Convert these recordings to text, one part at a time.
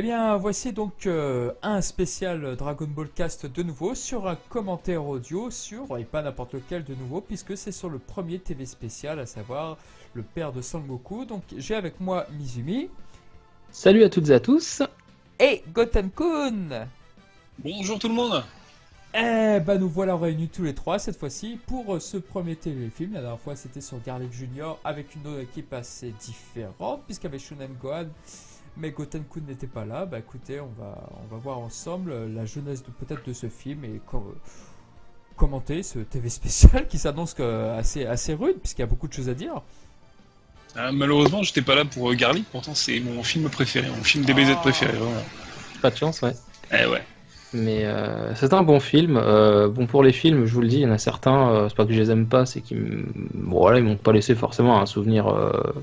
Eh bien, voici donc un spécial Dragon Ball Cast de nouveau sur un commentaire audio sur, et pas n'importe lequel de nouveau, puisque c'est sur le premier TV spécial, à savoir le père de Sangoku. Donc j'ai avec moi Mizumi Salut à toutes et à tous. et Goten-kun. Bonjour tout le monde. Eh ben nous voilà réunis tous les trois cette fois-ci pour ce premier téléfilm. La dernière fois c'était sur Garlic Junior avec une autre équipe assez différente, puisqu'avec Shonen Gohan. Mais Goten-kun n'était pas là. Bah écoutez, on va voir ensemble la jeunesse peut-être de ce film et commenter ce TV spécial qui s'annonce assez rude puisqu'il y a beaucoup de choses à dire. Malheureusement, j'étais pas là pour Garlic, pourtant c'est mon film préféré, mon film DBZ préféré. Vraiment. Pas de chance, ouais. Eh ouais. Mais c'est un bon film. Bon, pour les films, je vous le dis, il y en a certains, c'est pas que je les aime pas, c'est bon, voilà, ils m'ont pas laissé forcément un souvenir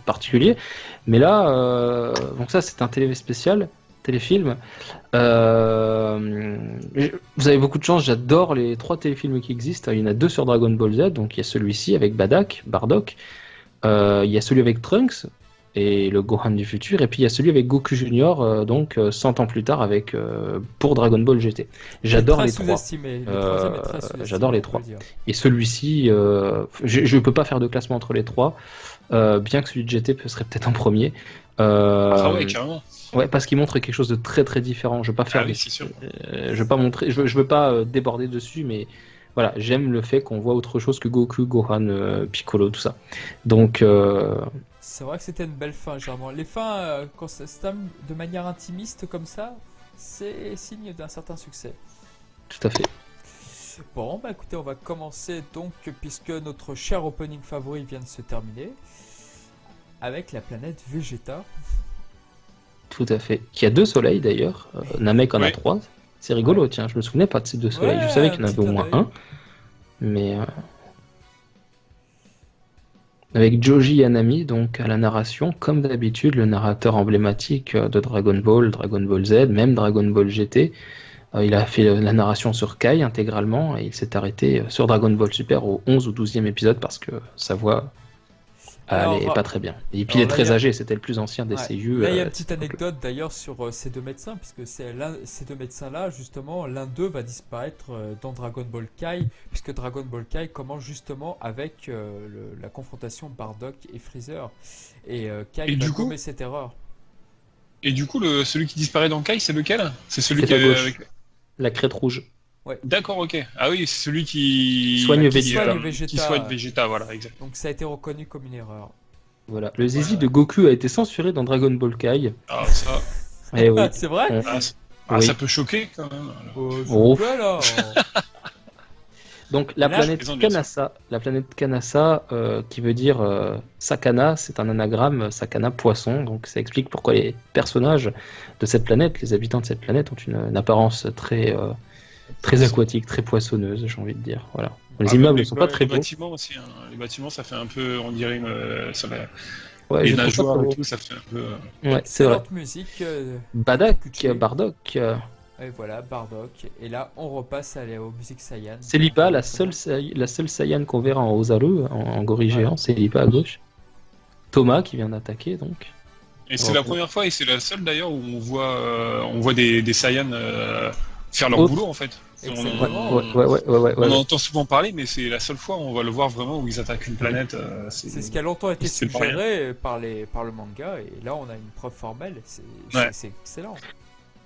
particulier. Mais là, donc ça, c'est un téléfilm. Vous avez beaucoup de chance, j'adore les 3 téléfilms qui existent. Il y en a 2 sur Dragon Ball Z, donc il y a celui-ci avec Bardock. Il y a celui avec Trunks et le Gohan du futur, et puis il y a celui avec Goku Junior, donc 100 ans plus tard pour Dragon Ball GT. J'adore les 3. J'adore les 3. Et celui-ci, je peux pas faire de classement entre les 3, bien que celui de GT serait peut-être en premier. Ah ouais, carrément. Ouais, parce qu'il montre quelque chose de très très différent. Je veux pas faire, oui, c'est sûr. je veux pas montrer, je veux pas déborder dessus, mais voilà, j'aime le fait qu'on voit autre chose que Goku, Gohan, Piccolo, tout ça. Donc C'est vrai que c'était une belle fin, généralement. Les fins, quand ça se termine de manière intimiste comme ça, c'est signe d'un certain succès. tout à fait. Bon, bah écoutez, on va commencer donc, puisque notre cher opening favori vient de se terminer, avec la planète Vegeta. Tout à fait. Qui a 2 soleils d'ailleurs. Namek en a Ouais. 3. C'est rigolo, tiens, je me souvenais pas de ces 2 soleils. Ouais, Je savais qu'il y en un avait petit au moins clin d'œil. un. Mais avec Joji Yanami, donc à la narration, comme d'habitude, le narrateur emblématique de Dragon Ball, Dragon Ball Z, même Dragon Ball GT. Il a fait la narration sur Kai intégralement et il s'est arrêté sur Dragon Ball Super au 11 ou 12e épisode parce que sa voix Alors, elle est pas très bien. Et puis il est là, très âgé, c'était le plus ancien des Ouais. seiyuu. Là, il y a une petite anecdote d'ailleurs sur ces 2 médecins, puisque ces 2 médecins-là, justement, l'un d'eux va disparaître dans Dragon Ball Kai, puisque Dragon Ball Kai commence justement avec la confrontation Bardock et Freezer. Et Kai Et va du coup gommer cette erreur. Et du coup, celui qui disparaît dans Kai, c'est lequel? C'est celui C'est qui à est gauche. avec... La crête rouge. D'accord, ok. Ah oui, c'est celui qui Soigne Qui Vegeta. soigne Vegeta. Qui soigne Vegeta, voilà, exact. Donc ça a été reconnu comme une erreur. Voilà. Le zizi de Goku a été censuré dans Dragon Ball Kai. Ah, ça, Eh oui. C'est vrai? On- ah, Oui. ça peut choquer quand même. Oh, Oh. c'est là. Donc la Là, planète plaisante, bien sûr. Kanasa, qui veut dire Sakana, c'est un anagramme Sakana poisson. Donc ça explique pourquoi les personnages de cette planète, les habitants de cette planète, ont une apparence très aquatique, très poissonneuse, j'ai envie de dire. Voilà. Les immeubles ne sont pas très Les beaux. bâtiments aussi, hein. Les bâtiments, ça fait un peu, on dirait Ouais, les je trouve pas nageoires trop et beau. tout, ça fait un peu. Ouais, c'est vrai. Excellente musique. Bardock, Et voilà, Bardock. Et là, on repasse aux musiques Saiyan. c'est Lipa, la seule Saiyan qu'on verra en Ozaru, en gorille Ouais. géant, c'est Lipa à gauche. Thomas qui vient d'attaquer donc. Et c'est la première fois, et c'est la seule d'ailleurs, où on voit des Saiyans faire leur Autre. boulot en fait. Exactement. On en entend souvent parler, mais c'est la seule fois où on va le voir vraiment où ils attaquent une planète. C'est ce qui a longtemps été c'est pas suggéré par le manga, et là on a une preuve formelle, Ouais. c'est excellent.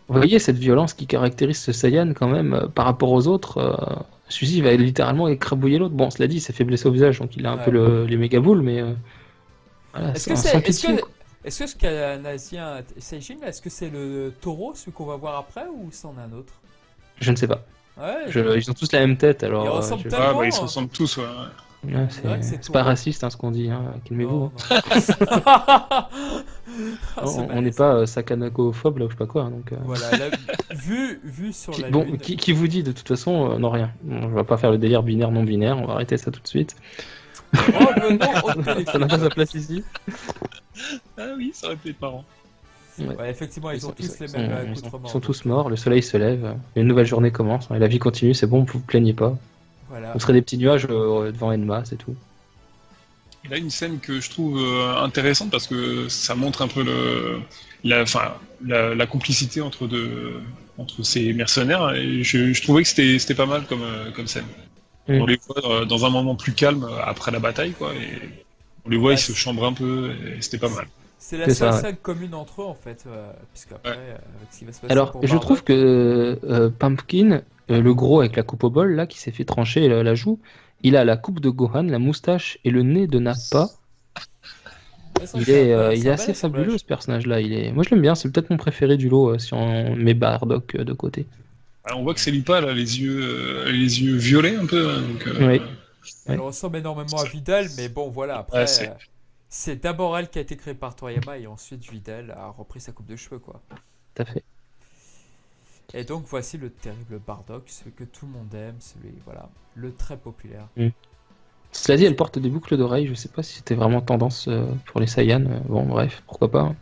Vous voyez cette violence qui caractérise ce Saiyan quand même par rapport aux autres. Celui-ci va littéralement écrabouiller l'autre. Bon, cela dit, il s'est fait blesser au visage, donc il a un Ouais. peu les méga boules, mais voilà, Est-ce que sans c'est pitié, quoi. est-ce que ce canadien Seijin, est-ce que c'est le taureau, celui qu'on va voir après, ou c'en est un autre? Je ne sais pas. Ouais, Ils ont tous la même tête, Ils alors. ressemblent Ah tellement. bah ils se ressemblent tous, ouais. Ouais, C'est vrai que c'est c'est pas tout. raciste hein, ce qu'on dit, hein. Calmez-vous. Non, hein. non. Ah, c'est On balèze. n'est pas sakanakophobe là ou je sais pas quoi. Donc, Voilà, vu sur la bon, lune. qui vous dit de toute façon, non rien. On va pas faire le délire binaire non binaire, on va arrêter ça tout de suite. Revenons au Ça n'a téléfilm. pas sa place ici. Ah oui, ça aurait pu être marrant. Ouais, effectivement, ils ont tous les sont- mêmes ils sont- accoutrements. ils sont tous morts, le soleil se lève, une nouvelle journée commence, et la vie continue, c'est bon, vous vous plaignez pas. Voilà. Vous serez des petits nuages devant Enma, c'est tout. Il a une scène que je trouve intéressante parce que ça montre un peu la complicité entre ces mercenaires. Et je trouvais que c'était pas mal comme scène. On les voit dans un moment plus calme après la bataille, quoi. Et on les voit, Ouais, ils se chambrent un peu, et c'était pas mal. c'est la C'est seule ça, ouais. scène commune entre eux en fait, puisque après, Ouais. avec ce qui va se passer Alors, pour je Bardock, trouve que Pumpkin, le gros avec la coupe au bol, là, qui s'est fait trancher la joue, il a la coupe de Gohan, la moustache et le nez de Nappa. ouais, c'est vrai que c'est Il est un bel assez assemblage. fabuleux, ce personnage-là. Moi, je l'aime bien. C'est peut-être mon préféré du lot si on met Bardock de côté. Alors, on voit que c'est Lipa, là, les yeux violets un peu, hein, donc, Oui. Elle Ouais. ressemble énormément à Vidal, mais bon, voilà, ouais, après, c'est d'abord elle qui a été créée par Toriyama et ensuite Vidal a repris sa coupe de cheveux, quoi. Tout à fait. Et donc voici le terrible Bardock, celui que tout le monde aime, celui, voilà, le très populaire. Cela dit, elle porte des boucles d'oreilles. Je sais pas si c'était vraiment tendance pour les Saiyans. Bon, bref, pourquoi pas, hein.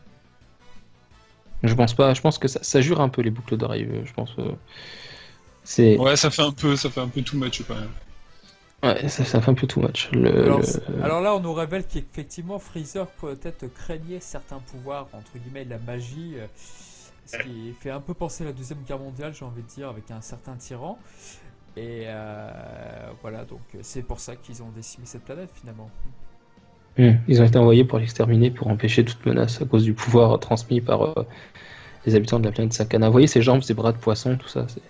Je pense pas. Je pense que ça jure un peu les boucles d'oreilles. Je pense. C'est. ouais, ça fait un peu too much quand même. Ouais, ça fait un peu too much. Alors là, on nous révèle qu'effectivement, Freezer peut-être craignait certains pouvoirs, entre guillemets, de la magie, ce qui fait un peu penser à la Deuxième Guerre mondiale, j'ai envie de dire, avec un certain tyran. Et voilà, donc c'est pour ça qu'ils ont décimé cette planète, finalement. Ils ont été envoyés pour l'exterminer, pour empêcher toute menace à cause du pouvoir transmis par les habitants de la planète Sakana. Vous voyez ses jambes, ses bras de poisson, tout ça, c'est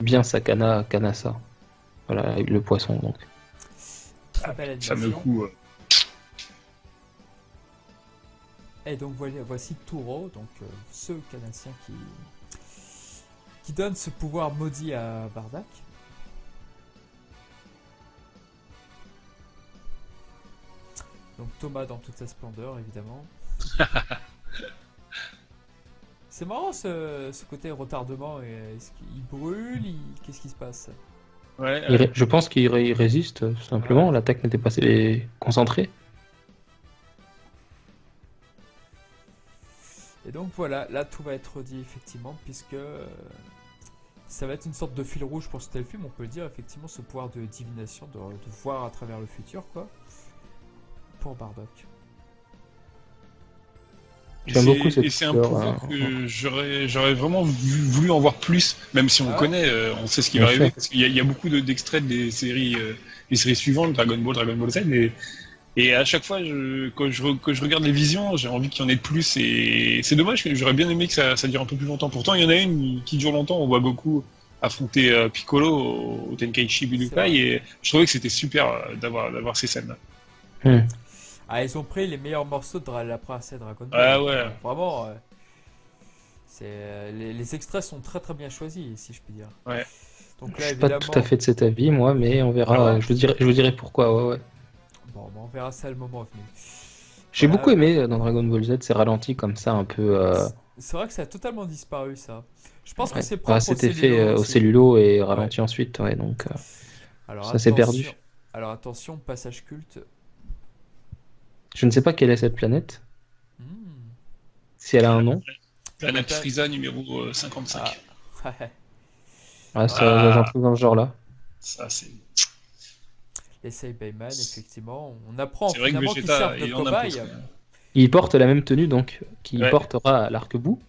bien Sakana, Kanasa. Voilà, avec le poisson, donc. Très belle Fameux animation. coup. Et donc voici Turo, donc ce Canadien qui donne ce pouvoir maudit à Bardock. Donc Thomas dans toute sa splendeur, évidemment. C'est marrant ce côté retardement. Est-ce qu'il brûle qu'est-ce qui se passe? Ouais, Je pense qu'il résiste, tout simplement. Ouais. L'attaque n'était pas assez concentrée. Et donc voilà, là tout va être dit effectivement, puisque ça va être une sorte de fil rouge pour ce tel film, on peut le dire, effectivement, ce pouvoir de divination, de voir à travers le futur, quoi, pour Bardock. J'aime beaucoup cette et c'est un couleur, pouvoir hein. que j'aurais vraiment voulu en voir plus, même si on Ah ouais. connaît, on sait ce qui Bien va arriver, sûr. parce qu'il y a beaucoup d'extraits des séries suivantes, Dragon Ball Z, et à chaque fois, quand je regarde les visions, j'ai envie qu'il y en ait de plus, et c'est dommage, que j'aurais bien aimé que ça dure un peu plus longtemps. Pourtant, il y en a une qui dure longtemps, on voit Goku affronter Piccolo au Tenkaichi C'est vrai. Budokai, et je trouvais que c'était super d'avoir ces scènes-là. Ah, ils ont pris les meilleurs morceaux de la princesse Dragon Ball. Ah ouais. Vraiment, les extraits sont très très bien choisis, si je puis dire. Ouais. Donc Je là, suis pas évidemment, tout à fait de cet avis, moi, mais on verra. Ah ouais. Je vous dirai pourquoi. Ouais, ouais. bon, on verra ça le moment venu. J'ai Voilà. beaucoup aimé dans Dragon Ball Z ces ralentis comme ça, un peu. C'est vrai que ça a totalement disparu, ça. Je pense que Ouais. c'est propre C'était au fait cellulo au aussi. cellulo et ralenti ensuite, ouais, donc Alors, ça s'est attention- perdu. Alors attention, passage culte. Je ne sais pas quelle est cette planète, Hmm. si elle a un nom. Planète Planète- Frieza numéro 55. Ah, ouais. Ah, ça, Ah. j'en trouve dans ce genre-là. Ça, c'est Les Saibaman, effectivement. On apprend c'est vrai que finalement qu'ils Vegeta, servent de il en impose. cobayes. Quand même. Il porte la même tenue, donc, qu'il Ouais. portera à l'arc-bout.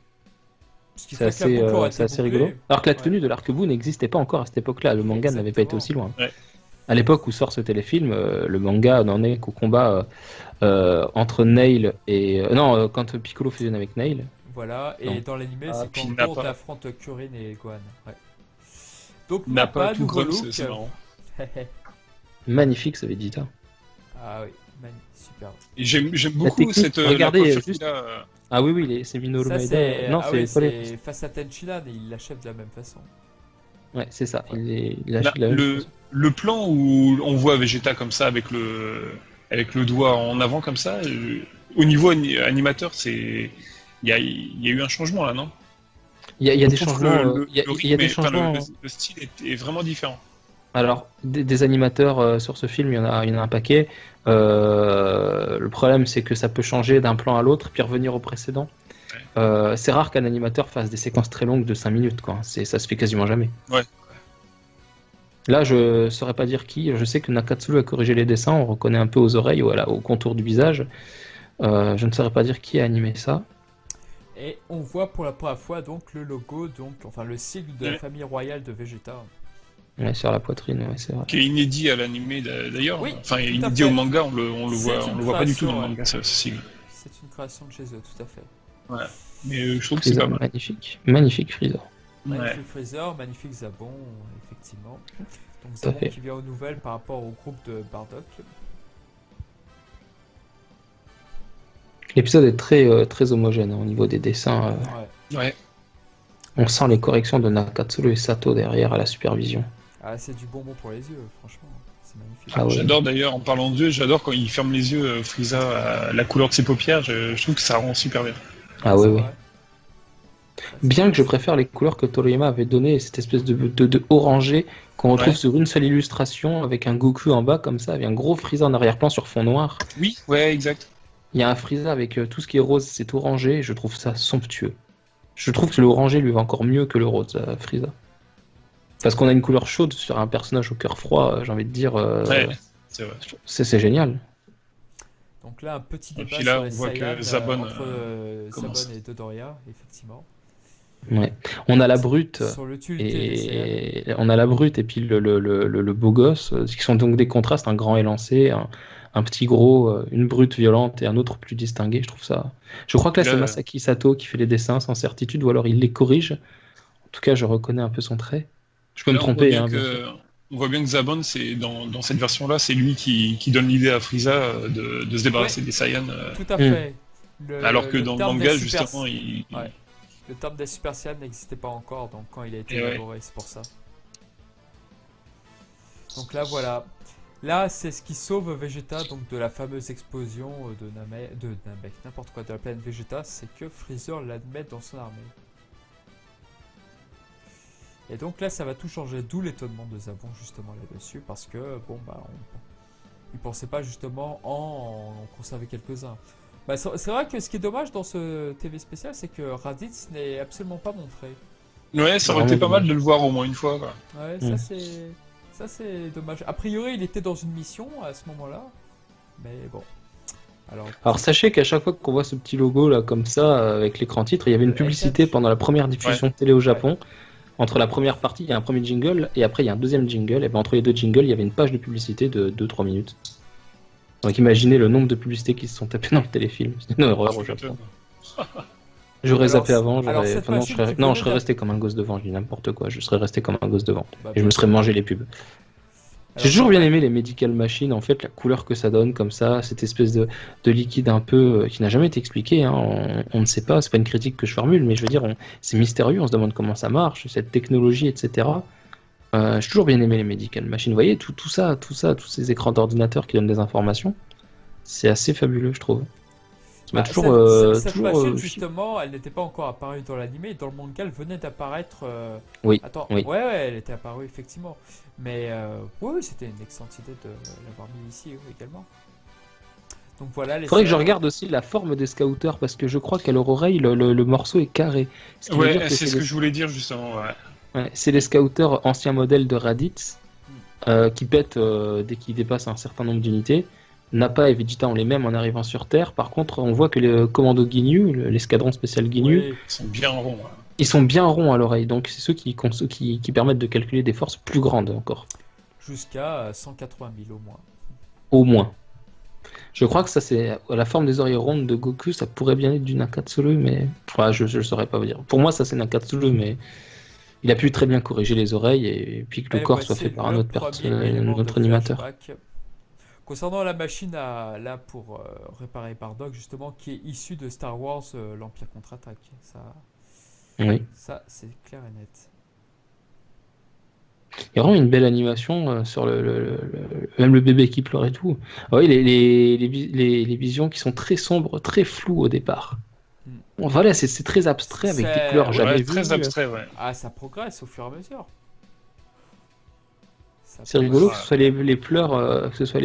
Ce qui C'est fait que la boucle aurait été c'est assez bouclée. rigolo. Alors que la Ouais. tenue de l'arc-bout n'existait pas encore à cette époque-là. Le manga n'avait pas été aussi loin. Ouais. À l'époque où sort ce téléfilm, le manga n'en est qu'au combat entre Nail et. Non, quand Piccolo fusionne avec Nail. Voilà, et Non. dans l'animé, Ah, c'est puis quand Nappa. Gourde affronte Kuririn et Gohan. Ouais. Donc, N'a Nappa, pas tout nouveau Grumps, look. c'est marrant. Magnifique ce Vegeta. Ah oui, super. Et j'aime La beaucoup technique, cette regardez, la coiffure juste- qu'il a, Ah oui, oui, c'est Minoru Ça, Maeda. c'est Non, ah c'est oui, pas c'est face à Tenchilan et il l'achève de la même façon. Ouais, c'est ça. Ouais. Il a la même chose. le plan où on voit Vegeta comme ça avec le doigt en avant comme ça, au niveau animateur, il y a eu un changement là, non? Il y a des Je trouve que changements. le Il y a rythme des enfin, changements. le style est vraiment différent. Alors, des animateurs sur ce film, il y en a un paquet. Le problème, c'est que ça peut changer d'un plan à l'autre, puis revenir au précédent. C'est rare qu'un animateur fasse des séquences très longues de 5 minutes, quoi. Ça se fait quasiment jamais. Ouais. Là, je saurais pas dire qui. Je sais que Nakatsuru a corrigé les dessins. On reconnaît un peu aux oreilles, voilà, au contour du visage. Je ne saurais pas dire qui a animé ça. Et on voit pour la première fois donc le logo, donc enfin le sigle de la famille royale de Vegeta. Ouais, sur la poitrine, ouais, c'est vrai. Qui est inédit à l'animé d'ailleurs. Oui, Enfin, tout à inédit fait. au manga, on le voit, C'est on une le voit pas du tout dans le création, manga, ce sigle. C'est une création de chez eux, tout à fait. Ouais. Mais je trouve que c'est Freezer, pas mal. magnifique. Magnifique Freezer. Ouais. Magnifique Freezer, magnifique Zabon, effectivement. Donc Tout à Zabon fait. qui vient aux nouvelles par rapport au groupe de Bardock. L'épisode est très, très homogène, hein, au niveau des dessins. Ouais. Ouais. On sent les corrections de Nakatsuru et Sato derrière à la supervision. Ah, c'est du bonbon pour les yeux, franchement. C'est magnifique. Ah ouais. J'adore d'ailleurs, en parlant d'eux, j'adore quand il ferme les yeux, Frieza, la couleur de ses paupières, je trouve que ça rend super bien. Ah ouais, C'est ouais. vrai. Bien que je préfère les couleurs que Toriyama avait données, cette espèce de orangé qu'on retrouve Ouais. sur une seule illustration avec un Goku en bas comme ça, avec un gros Freeza en arrière-plan sur fond noir. Oui, ouais, exact. Il y a un Freeza avec tout ce qui est rose, c'est orangé, et je trouve ça somptueux. Je trouve que l'orangé lui va encore mieux que le rose, Freeza. Parce qu'on a une couleur chaude sur un personnage au cœur froid, j'ai envie de dire, Ouais, c'est vrai. c'est génial. Donc là, un petit Et débat puis là, sur on les voit que Saiyans Zabon, entre commence. Zabon et Dodoria, effectivement. Ouais. On a la brute. Sur l'utilité des Saiyans. Et on a la brute et puis le beau gosse, qui sont donc des contrastes, un grand élancé, un petit gros, une brute violente et un autre plus distingué, je trouve ça. Je crois que là, Là, c'est Masaki Sato qui fait les dessins sans certitude, ou alors il les corrige. En tout cas, je reconnais un peu son trait. Je peux me Là, tromper, hein, bien sûr. on voit bien que Zabon, c'est dans cette version-là, c'est lui qui donne l'idée à Frieza de se débarrasser des Saiyans. Tout à fait. Alors que le dans le terme manga, des Super- justement, Ouais. Le terme des Super Saiyans n'existait pas encore, donc quand il a été Et ouais. élaboré, c'est pour ça. Donc là, voilà. Là, c'est ce qui sauve Vegeta donc de la fameuse explosion de Namek, n'importe quoi, de la planète Vegeta, c'est que Freezer l'admet dans son armée. Et donc là, ça va tout changer, d'où l'étonnement de Zabon justement là-dessus, parce que bon bah, il pensait pas justement en conserver quelques-uns. Bah, c'est vrai que ce qui est dommage dans ce TV spécial, c'est que Raditz n'est absolument pas montré. Ouais, ça aurait été pas mal de le voir au moins une fois. Quoi. Ouais, ça c'est dommage. A priori, il était dans une mission à ce moment-là, mais bon. Alors sachez qu'à chaque fois qu'on voit ce petit logo là comme ça avec l'écran titre, il y avait une publicité pendant la première diffusion de télé au Japon. Entre la première partie, il y a un premier jingle et après il y a un deuxième jingle. Et ben entre les deux jingles, il y avait une page de publicité de 2-3 minutes. Donc imaginez le nombre de publicités qui se sont tapées dans le téléfilm. C'est une horreur au Japon. J'aurais zappé avant, je serais resté comme un gosse devant, je dis n'importe quoi, je serais resté comme un gosse devant. Et je me serais mangé les pubs. J'ai toujours bien aimé les Medical Machines, en fait, la couleur que ça donne comme ça, cette espèce de liquide un peu qui n'a jamais été expliqué, hein, on ne sait pas, c'est pas une critique que je formule, mais je veux dire, c'est mystérieux, on se demande comment ça marche, cette technologie, etc. J'ai toujours bien aimé les Medical Machines, vous voyez, tout ça, tous ces écrans d'ordinateur qui donnent des informations, c'est assez fabuleux, je trouve. Cette machine, justement, elle n'était pas encore apparue dans l'animé. Dans le manga, elle venait d'apparaître. Oui. Attends, oui. Ouais, elle était apparue, effectivement. Mais oui, c'était une excellente idée de l'avoir mis ici également. Donc voilà. Il faudrait que je regarde aussi la forme des scouters, parce que je crois qu'à leur oreille, le morceau est carré. Ouais, c'est ce que je voulais dire, justement. Ouais, c'est les scouters anciens modèles de Raditz qui pètent dès qu'ils dépassent un certain nombre d'unités. Nappa et Vegeta ont les mêmes en arrivant sur Terre. Par contre, on voit que les commandos Ginyu, l'escadron spécial Ginyu, sont bien ronds. Hein. Ils sont bien ronds à l'oreille. Donc, c'est ceux qui permettent de calculer des forces plus grandes encore. Jusqu'à 180 000 au moins. Au moins. Je crois que ça, c'est la forme des oreilles rondes de Goku. Ça pourrait bien être du Nakatsuru, mais je ne saurais pas vous dire. Pour moi, ça, c'est Nakatsuru, mais il a pu très bien corriger les oreilles et puis que le corps soit fait par un autre animateur. Concernant la machine là pour réparer Bardock, justement, qui est issue de Star Wars, l'Empire contre-attaque. Ça, c'est clair et net. Il y a vraiment une belle animation sur même le bébé qui pleure et tout. Oui, les visions qui sont très sombres, très floues au départ. Bon, voilà, c'est très abstrait avec des couleurs jamais vues. Très abstrait, ouais. Ah, ça progresse au fur et à mesure. C'est rigolo que ce soit les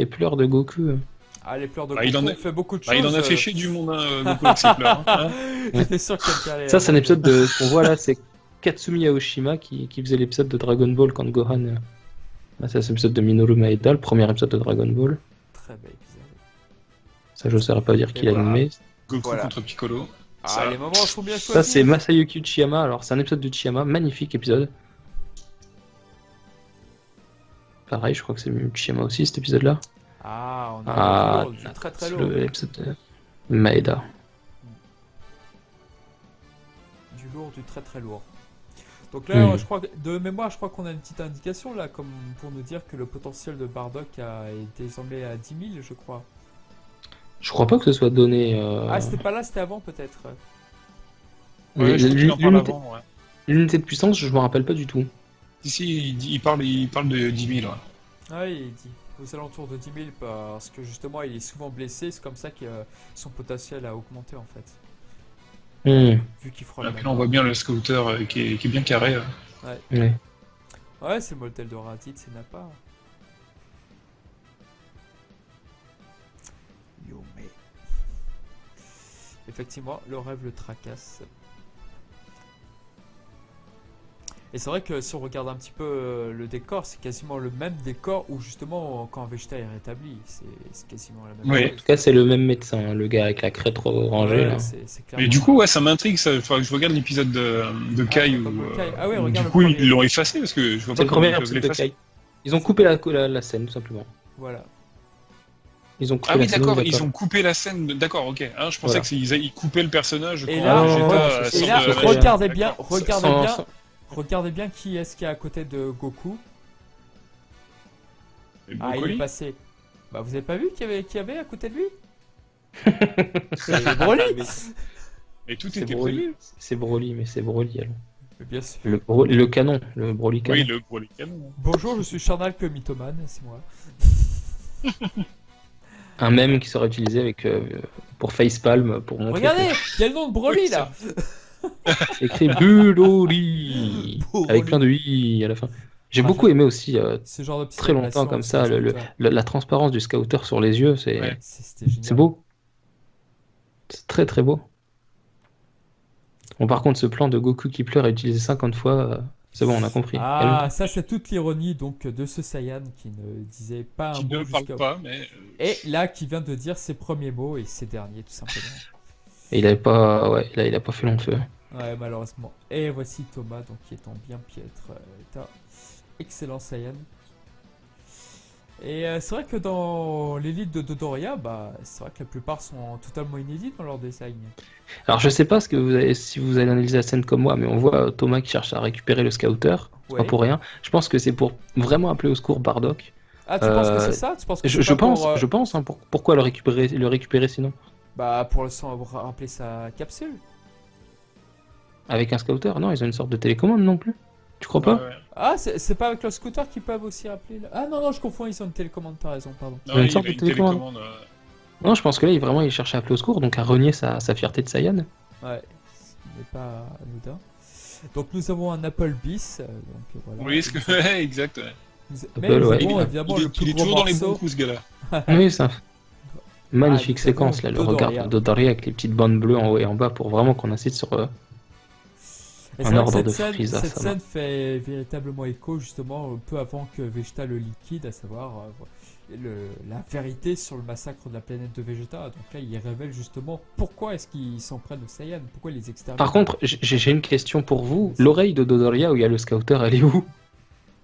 pleurs, de Goku. Ah, les pleurs de Goku, il fait beaucoup de choses. Il en a fait chier du monde, Goku, avec ses pleurs. Hein. J'étais sûr qu'il allait. Ça, c'est un épisode qu'on voit là, c'est Katsumi Aoshima qui faisait l'épisode de Dragon Ball quand Gohan Là, c'est l'épisode de Minoru Maeda, le premier épisode de Dragon Ball. Très bel épisode. Ça, je ne saurais pas dire qui l'a voilà. animé. Goku Voilà. contre Piccolo. Ah, Ça- les moments sont bien choisis. Ça, c'est Masayuki Uchiyama. Alors, c'est un épisode de Uchiyama, magnifique épisode. Pareil, je crois que c'est Uchiyama aussi, cet épisode-là. Ah, on a Ah, du lourd, du très très c'est lourd. l'épisode de Maeda. Du lourd, du très très lourd. Donc là, Hmm. je crois que, de mémoire, je crois qu'on a une petite indication là, comme pour nous dire que le potentiel de Bardock est désormais à 10 000, je crois. Je crois pas que ce soit donné. Ah, c'était pas là, c'était avant peut-être. Ouais, je crois qu'il en parle L'unité avant, ouais. l'unité de puissance, je me rappelle pas du tout. Ici, il parle de 10 000, ouais. Ah oui, il dit aux alentours de 10 000 parce que justement il est souvent blessé, c'est comme ça que son potentiel a augmenté en fait. Hmm, Vu qu'il frôle Puis là, on voit bien le scouter qui est bien carré. ouais. Ouais, c'est le modèle de Raditz, c'est Nappa. Yo, mais. Effectivement, le rêve le tracasse. Et c'est vrai que si on regarde un petit peu le décor, c'est quasiment le même décor où justement quand Vegeta est rétabli, c'est quasiment la même Oui. En tout cas, c'est le même médecin, hein, le gars avec la crête orangée. Ouais, Là. c'est clairement. Mais du coup, ouais, ça m'intrigue, ça. Faudra que je regarde l'épisode de Kai où, Kai. Ah ouais, où, regarde du le coup, premier. ils l'ont effacé parce que je vois C'est pas le comment premier ils peuvent épisode de l'effacer. Kai. Ils ont coupé la scène, tout simplement. Voilà. Ils ont coupé Ah oui, la scène, d'accord, ils ont coupé la scène. D'accord, ok. Hein, je pensais Voilà. qu'ils coupaient le personnage Et quand là, Vegeta non, sort Et là, de la ouais, magie. regardez bien, D'accord. regardez Sans- bien, sans- regardez bien qui est-ce qui est à côté de Goku. Et Ah, il Broccoli. est passé. Bah, vous avez pas vu qu'il y avait à côté de lui C'est Broly. Et tout C'est était Broly. prévu. C'est Broly, mais c'est Broly. Alors. Mais bien sûr. Le canon, le Broly canon. Oui, le Broly canon. Bonjour, je suis Charnal que mythomane, c'est moi. Un mème qui sera utilisé avec, pour facepalm, pour montrer Regardez, il y a le nom de Broly Oui, là. que c'est écrit Broly Broly. avec plein de i à la fin. J'ai Ah, beaucoup aimé aussi Ce genre de petite très longtemps animation comme sur ça le scooter. la transparence du scouter sur les yeux, c'est Ouais. C'était génial. c'est beau. C'est très très beau. Bon, par contre, ce plan de Goku qui pleure est utilisé 50 fois, c'est bon, on a compris. Ah, ça c'est toute l'ironie donc de ce Saiyan qui ne disait pas un Qui mot ne parle jusqu'à... pas, mais. Et là qui vient de dire ses premiers mots et ses derniers tout simplement. Et il avait pas, ouais, là, il a pas fait long feu. Ouais, malheureusement. Et voici Thomas, donc qui est en bien piètre état. Excellent Saiyan. Et c'est vrai que dans l'élite de Dodoria, bah, c'est vrai que la plupart sont totalement inédits dans leur design. Alors, je sais pas ce que vous avez, si vous allez analyser la scène comme moi, mais on voit Thomas qui cherche à récupérer le scouter. C'est Ouais. pas pour rien. Je pense que c'est pour vraiment appeler au secours Bardock. Ah, tu penses que Euh, c'est ça? Tu penses que Je, c'est je pas pense, pour, je pense. Hein, pourquoi le récupérer sinon? Bah, pour le rappeler sa capsule. Avec un scouter? Non, ils ont une sorte de télécommande non plus. Tu crois pas? Ouais. Ah, c'est pas avec le scooter qu'ils peuvent aussi rappeler là. Ah non, non, je confonds, ils ont une télécommande, t'as raison, pardon. Non, Il y a une il sorte a de une télécommande. télécommande. Non, je pense que là, il cherche à appeler au secours, donc à renier sa fierté de Saiyan. Ouais, ce qui n'est pas anodin. Donc nous avons un Apple Bis, donc voilà. Oui, ce que. Ouais, exact. Ouais. Mais Apple, nous ouais. avons Il, évidemment il le est, plus il est gros toujours dans les morceau. bons coups, ce gars-là. Oui, ça. Magnifique nous séquence, avons là, le regard Dodoria. de Dodoria avec les petites bandes bleues en haut et en bas pour vraiment qu'on insiste sur. Et Un c'est vrai que ordre cette de scène, Frieza, cette ça scène fait véritablement écho justement peu avant que Vegeta le liquide, à savoir la vérité sur le massacre de la planète de Vegeta. Donc là, il révèle justement pourquoi est-ce qu'ils s'en prennent aux Saiyans, pourquoi ils les exterminent. Par contre, j'ai une question pour vous. L'oreille de Dodoria où il y a le scouter, elle est où?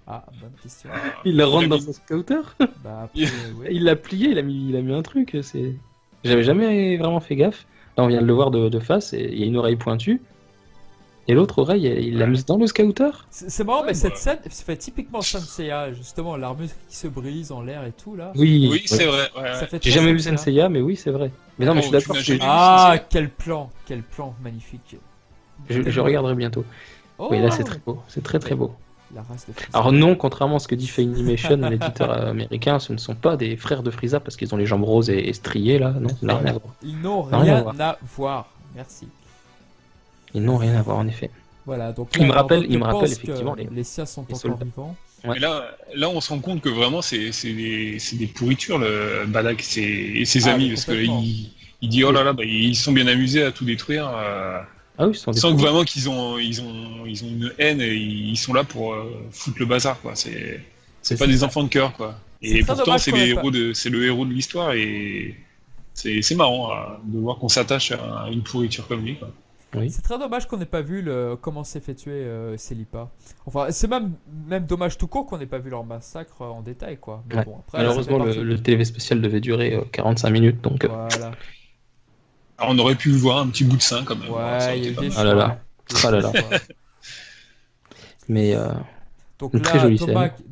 Ah, bonne question. Il la rentre a dans mis- son scouter? Bah après, ouais. Il l'a plié, il a mis un truc. C'est. J'avais jamais vraiment fait gaffe. Là, on vient de le voir de face et il y a une oreille pointue. Et l'autre oreille, il l'a mise dans le scouter? C'est marrant, Ouais, mais cette bah. scène, ça fait typiquement Senseiya, justement, l'armure qui se brise en l'air et tout là. Oui, Oui, c'est vrai. Ouais, Ça ouais. fait J'ai très jamais vu Senseiya. Senseiya, mais oui, c'est vrai. Mais non, mais je suis Oh, d'accord. tu n'as jamais vu Ah, Senseiya quel plan magnifique. Je regarderai bientôt. Oh, Oui, là, c'est très beau. C'est très très beau. La race de Frieza. Alors non, contrairement à ce que dit Funimation, l'éditeur américain, ce ne sont pas des frères de Frieza parce qu'ils ont les jambes roses et striées là. Non, ça n'a rien à voir. Ils n'ont Rien à rien voir. à voir. Merci. Ils n'ont rien à voir en effet. Voilà, donc Il me rappelle- Bardock il me rappelle pense que effectivement les siens sont les encore soldats. vivants. Ouais. Mais là, on se rend compte que vraiment, c'est des pourritures, le Badak et ses Ah, amis, mais parce complètement. qu'il dit, oh là là, bah, ils se sont bien amusés à tout détruire, Ah oui, ce sont des sans que pourris. vraiment qu'ils ont une haine et ils sont là pour foutre le bazar, quoi. C'est pas des enfants de cœur, quoi. Et C'est très pourtant, dommage c'est qu'on ait c'est le héros de l'histoire et c'est marrant de voir qu'on s'attache à une pourriture comme lui, quoi. Oui. C'est très dommage qu'on n'ait pas vu comment s'est fait tuer Celipa. Enfin, c'est même dommage tout court qu'on n'ait pas vu leur massacre en détail, quoi. Mais Ouais. bon, après, Malheureusement, ça fait partie. le TV spécial devait durer 45 minutes, donc Voilà. Alors, on aurait pu voir un petit bout de sein, quand même. Ouais, Ça aurait il y a été eu pas des mal. Ah là là. choix. Des Ah là là. choix. mais Donc Une là, très jolie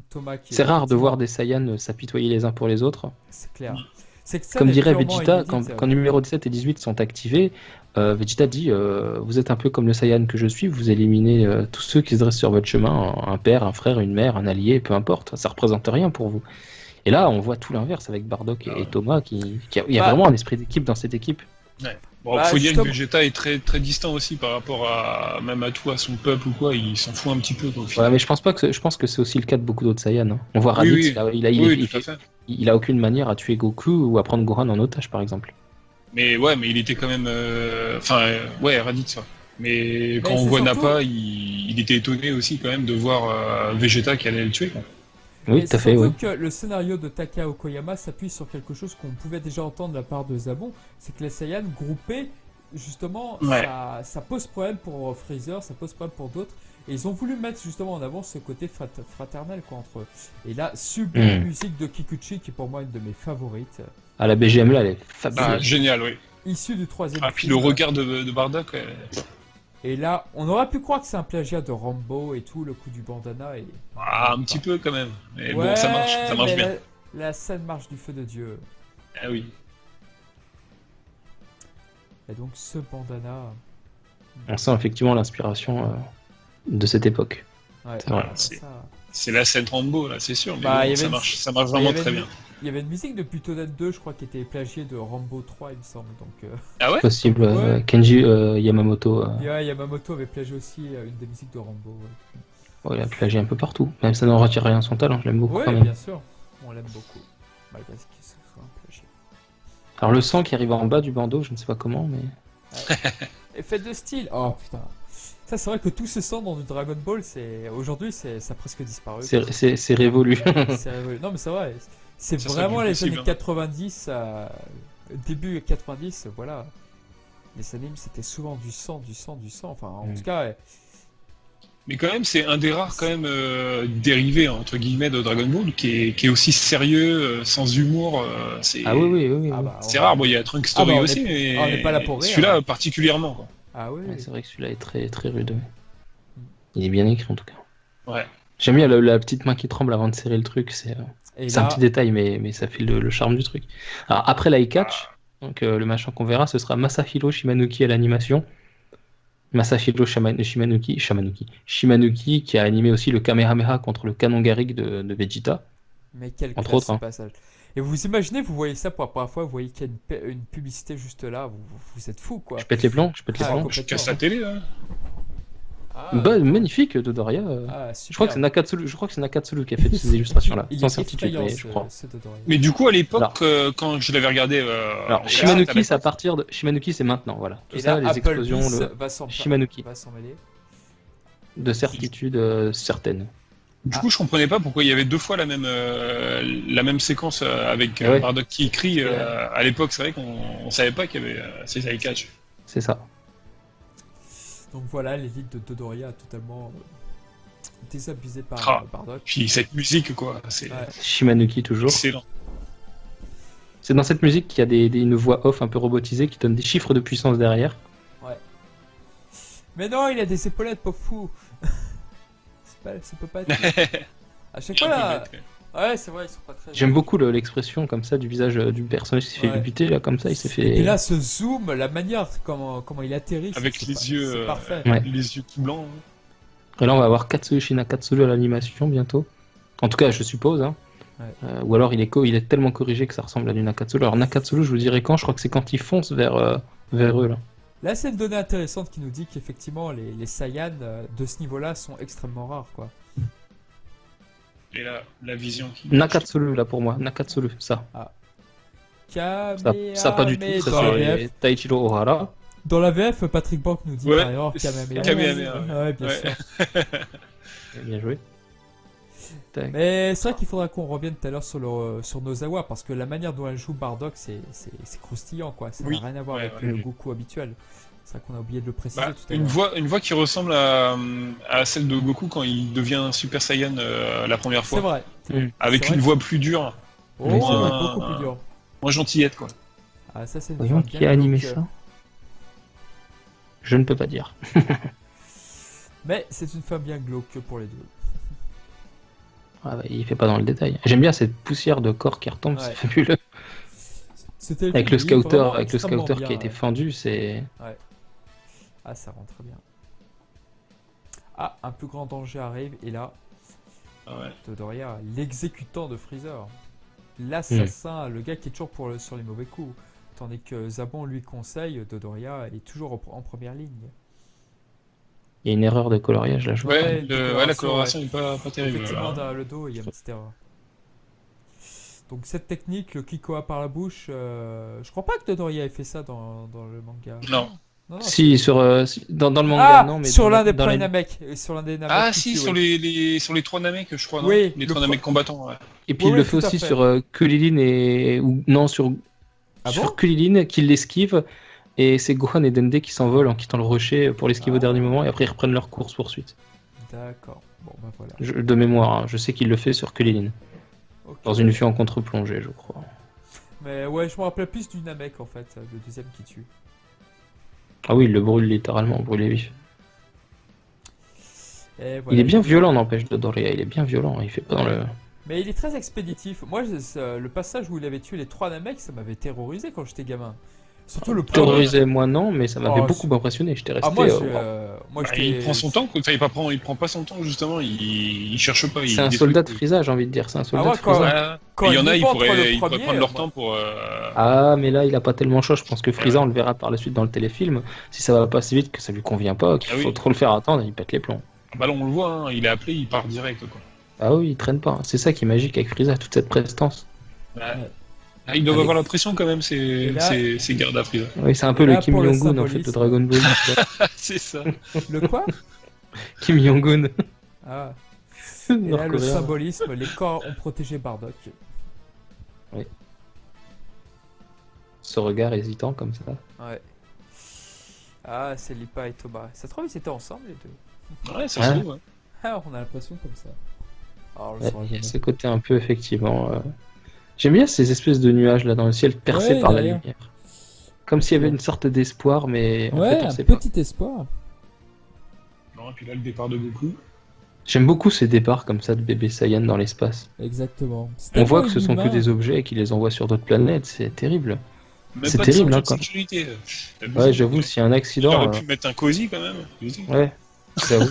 Thomas qui c'est rare de effectivement- voir des Saiyans s'apitoyer les uns pour les autres. C'est clair. C'est que ça, Comme est dirait purement Vegeta, inédite, quand numéro 17 et 18 sont activés, Vegeta dit vous êtes un peu comme le Saiyan que je suis, vous éliminez tous ceux qui se dressent sur votre chemin, un père, un frère, une mère, un allié, peu importe, ça représente rien pour vous. Et là, on voit tout l'inverse avec Bardock et Thomas, il y a Bah- vraiment un esprit d'équipe dans cette équipe. Bon, Bah, faut dire justement- que Vegeta est très, très distant aussi par rapport même à tout, à son peuple ou quoi. Il s'en fout un petit peu. Quoi, au final. Ouais, mais je pense que c'est aussi le cas de beaucoup d'autres Saiyans. Hein. On voit Oui, Raditz, oui. il Tout à fait. a aucune manière à tuer Goku ou à prendre Gohan en otage, par exemple. Mais ouais, mais il était quand même. Ouais, Raditz. Ouais. Mais quand on c'est voit surtout- Nappa, il était étonné aussi quand même de voir Vegeta qui allait le tuer. Quoi. Oui, Mais tout à fait, surtout oui. que le scénario de Takao Koyama s'appuie sur quelque chose qu'on pouvait déjà entendre de la part de Zabon, c'est que les Saiyans groupés, justement, Ouais. ça pose problème pour Freezer, ça pose problème pour d'autres, et ils ont voulu mettre justement en avant ce côté fraternel quoi, entre eux. Et là, sublime musique de Kikuchi, qui est pour moi une de mes favorites, Ah, la BGM là, elle est fabuleuse. Ah, génial, oui. issue du troisième Ah, puis film. le regard de Bardock. Ouais. Et là, on aurait pu croire que c'est un plagiat de Rambo et tout, le coup du bandana. Et... Ah, un petit peu quand même. Mais Ouais, bon, ça marche mais bien. La scène marche du feu de Dieu. Ah oui. Et donc ce bandana... On sent effectivement l'inspiration de cette époque. Ouais, C'est vrai. ça- C'est la scène Rambo, là, c'est sûr. Mais Bah, il y bon, avait ça marche il y vraiment avait très une- bien. Il y avait une musique de Butoden 2, je crois, qui était plagiée de Rambo 3, il me semble. Donc, Ah ouais Possible, Ouais. Kenji Yamamoto, yeah, Yamamoto avait plagié aussi une des musiques de Rambo. Ouais, il a plagié un peu partout. Même ça n'en retire rien à son talent, je l'aime beaucoup Ouais, quand même. bien sûr, on l'aime beaucoup. Malgré ce qu'il soit un plagiat. Alors le sang qui arrive en bas du bandeau, je ne sais pas comment, mais... Effet de style. Oh putain. Ça, c'est vrai que tout ce sang dans du Dragon Ball, aujourd'hui, ça a presque disparu. C'est révolu. C'est révolu. Non, mais c'est vrai. C'est Ça serait vraiment du les possible, années hein. 90, début 90, voilà. Les animes, c'était souvent du sang. Enfin, en tout cas, ouais. Mais quand même, c'est un des rares quand même dérivés entre guillemets de Dragon Ball qui est aussi sérieux, sans humour. C'est Ah oui. Ah bah, c'est on- rare. Bon, il y a Trunk Story Ah bah, on aussi, est- mais on n'est pas là pour rire, celui-là hein. particulièrement. Quoi. Ah oui. Ouais, c'est vrai que celui-là est très, très rude. Il est bien écrit en tout cas. Ouais. J'aime bien la petite main qui tremble avant de serrer le truc, c'est Et un là, petit détail, mais ça fait le charme du truc. Alors après l'eye catch, donc le machin qu'on verra, ce sera Masahiro Shimanuki à l'animation. Masahiro Shimanuki qui a animé aussi le Kamehameha contre le canon Garrick de Vegeta. mais quel Entre classe autres, ce hein. passage. Et vous imaginez, vous voyez ça pour la première fois, vous voyez qu'il y a une publicité juste là, vous êtes fou quoi. Je pète les plombs, je pète les Ah, plombs. complètement. Je casse la télé là. Ah, Bah, magnifique Dodoria. ah, Je crois que c'est Nakatsulu qui a fait ces illustrations là, sans certitude, mais je crois. Mais du coup, à l'époque, Alors. quand je l'avais regardé, Alors, au Shimanuki, théâtre, c'est à partir de. Shimanuki, c'est maintenant, voilà. Tout Et ça, là, les explosions, Shimanuki. va s'en mêler. de certitude certaine. Du coup, je comprenais pas pourquoi il y avait deux fois la même séquence avec Ouais. Bardock qui écrit. À l'époque, c'est vrai qu'on savait pas qu'il y avait ces eye catch. C'est ça. Donc voilà, l'élite de Dodoria totalement désabusée par Ah. Bardock. Puis cette musique, quoi, c'est Ouais. Shimanuki toujours. excellent. C'est dans cette musique qu'il y a une voix off un peu robotisée qui donne des chiffres de puissance derrière. Mais non, il a des épaulettes, pas fou. Ça peut pas être. À chaque fois là. Ouais, c'est vrai, ils sont pas très. J'aime beaucoup l'expression comme ça du visage du personnage qui s'est fait Ouais. buter là comme ça, il s'est fait. Et là, ce zoom, la manière comment il atterrit, Avec c'est les pas- yeux, c'est parfait. Ouais. les yeux tout blancs. Et là on va avoir Katsuyoshi Nakatsulu à l'animation bientôt. En tout cas, je suppose. Hein. Ouais. Ou alors il est tellement corrigé que ça ressemble à du Nakatsulu. Alors Nakatsulu, je vous dirai quand. Je crois que c'est quand il fonce vers eux là. Là, c'est une donnée intéressante qui nous dit qu'effectivement, les Saiyans de ce niveau-là sont extrêmement rares, quoi. Et là, la vision qui. Nakatsulu là pour moi. Nakatsulu, ça. Ça pas du tout. Ça dans la c'est VF. Taichiro Ohara. Dans la VF, Patrick Bank nous dit Ouais, par ailleurs Kamehameha. Kamehameha, Ouais, bien Ouais. sûr. Bien joué. Tac. Mais c'est vrai qu'il faudra qu'on revienne tout à l'heure sur Nozawa, parce que la manière dont elle joue Bardock, c'est croustillant, quoi. Ça n'a Oui. rien à voir Ouais, avec ouais. le Goku habituel. C'est vrai qu'on a oublié de le préciser Bah, tout à l'heure. une voix qui ressemble à celle de Goku quand il devient Super Saiyan la première C'est fois. vrai. Avec C'est vrai une voix plus dure, Oh, Oui, c'est vrai. beaucoup plus dur. moins gentillette, quoi. Ah, ça, c'est une Voyons femme qui bien a animé glauque. ça. Je ne peux pas dire. Mais c'est une femme bien glauque pour les deux. Ah bah, il fait pas dans le détail. J'aime bien cette poussière de corps qui retombe, Ouais. c'est fabuleux. C'était Avec le vraiment scouter, extrêmement qui a bien, été ouais. fendu, c'est. Ah, ça rend très bien. Ah, un plus grand danger arrive, et là, Ah ouais. Dodoria, l'exécutant de Freezer. L'assassin, le gars qui est toujours sur les mauvais coups. Tandis que Zabon lui conseille, Dodoria est toujours en première ligne. Il y a une erreur de coloriage là, je crois. Ouais, la ouais. coloration est pas terrible. Effectivement, Là. derrière le dos, il y a une petite erreur. Donc cette technique, le Kikoa par la bouche, je crois pas que Dodoria ait fait ça dans le manga. Non. Non, Si, dans le manga, Ah, non, mais sur dans l'un des dans premiers la- Namek. Sur l'un des Namek. Ah qui si, tue, sur oui. les 3 Namek, je crois, non Oui, les le 3 Namek combattants, ouais. Et puis Oui, il le oui, fait tout à aussi fait. sur Kulilin et. Ou, non, sur Ah sur bon Kulilin qui l'esquive. Et c'est Gohan et Dende qui s'envolent en quittant le rocher pour l'esquiver au Ah. dernier moment. Et après ils reprennent leur course poursuite. D'accord. Bon, bah voilà. De mémoire, hein, je sais qu'il le fait sur Kulilin. Ok. Dans une vue en contre-plongée, je crois. Mais ouais, je me rappelais plus du Namek en fait, le deuxième qui tue. Ah oui, il le brûle littéralement, brûlé vif. Et Il voilà. est bien violent, n'empêche, Dodoria. Il est bien violent. Il fait pas dans le. Mais il est très expéditif. Moi, le passage où il avait tué les 3 Namek, ça m'avait terrorisé quand j'étais gamin. Surtout le premier. Terrorisé, moi non, mais ça m'avait Oh, beaucoup impressionné. J'étais resté. Ah, moi, wow. j'étais. Il prend son temps, quoi. Enfin, il prend pas son temps, justement, il cherche pas. C'est un soldat de Frieza, j'ai envie de dire. C'est un soldat ouais, de Frieza. Voilà. Quand Et il y en a, il ils montre pourraient le premier, prendre leur moi- temps pour. Ah, mais là, il a pas tellement le choix. Je pense que Frieza, on le verra par la suite dans le téléfilm. Si ça va pas si vite que ça lui convient pas, qu'il Ah oui. faut trop le faire attendre, il pète les plombs. Bah là, on le voit, hein, il est appelé, il part direct, quoi. Ah oui, il traîne pas. C'est ça qui est magique avec Frieza, toute cette prestance. Ouais. Ah, ils doivent Allez. avoir la pression quand même, Et là- ces gardes à Frieza. Oui, c'est un peu Et le là, Kim pour le Jong-un en fait symbolisme. de Dragon Ball. C'est ça. Le quoi Kim Jong-un. Ah. Et là, le Nord-coréen. symbolisme, les corps ont protégé Bardock. Ce regard hésitant comme ça. Ouais. Ah, c'est Lipa et Toba. Ça se trouve, ils étaient ensemble les deux. Ouais, ça se Ouais. trouve. Ouais. Ah, on a l'impression comme ça. Alors, je Ouais, saurais il y a jamais. ce côté un peu effectivement. J'aime bien ces espèces de nuages là dans le ciel percés Ouais, par la d'ailleurs. lumière. Comme s'il y avait une sorte d'espoir, mais en Ouais, fait on un sait pas. petit espoir. Non, et puis là, le départ de Goku. J'aime beaucoup ces départs comme ça de bébés Saiyan dans l'espace. Exactement. On voit que ce sont que des objets et qu'ils les envoient sur d'autres planètes, c'est terrible. Même C'est pas de terrible, ceinture hein, de quand- sécurité. Ouais, j'avoue, s'il y a un Il accident. aurait pu mettre un cosy quand même. Ouais, j'avoue.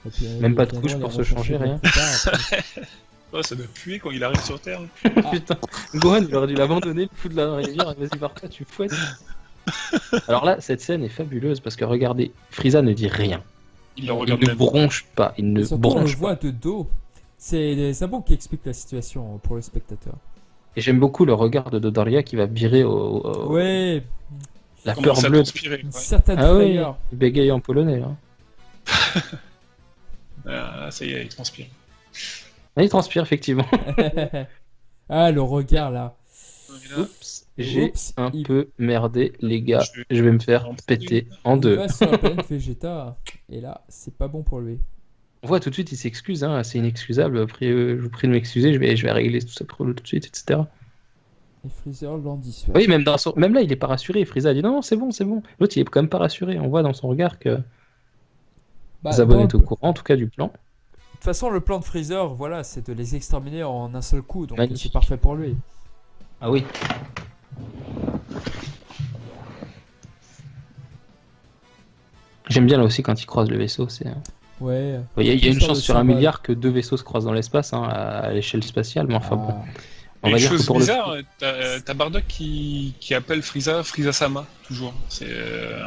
Et puis, Même pas de viendront couche les pour se rechercher changer, rien. plus tard, après. Oh, ça doit puer quand il arrive sur Terre. Putain, Gohan, il aurait dû l'abandonner, le foutre de la rivière, et vas-y, par toi, tu fouettes. Alors là, cette scène est fabuleuse parce que regardez, Frieza ne dit rien. Il Il le regarde ne même. bronche pas, il ne Et surtout, on le bronche pas. voit de dos. C'est Zabon qui explique la situation pour le spectateur. Et j'aime beaucoup le regard de Dodoria qui va virer Ouais, la Comment peur ça bleue. transpirait. une Ouais. certaine Ah oui, frayeur. il bégaye en polonais. Hein. Ah, ça y est, il transpire. Ah, il transpire, effectivement. Ah, le regard là. Et là, Oups, j'ai Oups, un il- peu merdé, les gars. Je- Je vais me faire en péter en Il deux. va sur la planète Vegeta. Et là, c'est pas bon pour lui. On voit tout de suite, il s'excuse, hein, c'est inexcusable. Après, je vous prie de m'excuser, je vais régler tout ça pour tout de suite, etc. Et Freezer l'en dissuade. Oui, même là, il est pas rassuré. Frieza dit non, c'est bon, c'est bon. L'autre, il est quand même pas rassuré. On voit dans son regard que Bah, Zabon dans est le- au courant, en tout cas, du plan. De toute façon, le plan de Freezer, voilà, c'est de les exterminer en un seul coup. Donc Magnifique. c'est parfait pour lui. Ah oui. J'aime bien là aussi quand il croise le vaisseau. Ouais. Il y a une Histoire chance de sur un symbole. milliard que deux vaisseaux se croisent dans l'espace hein, à l'échelle spatiale, mais enfin bon. Ah. On Et va une dire que chose pour le bizarre, t'as Bardock qui appelle Frieza Frieza-sama, toujours.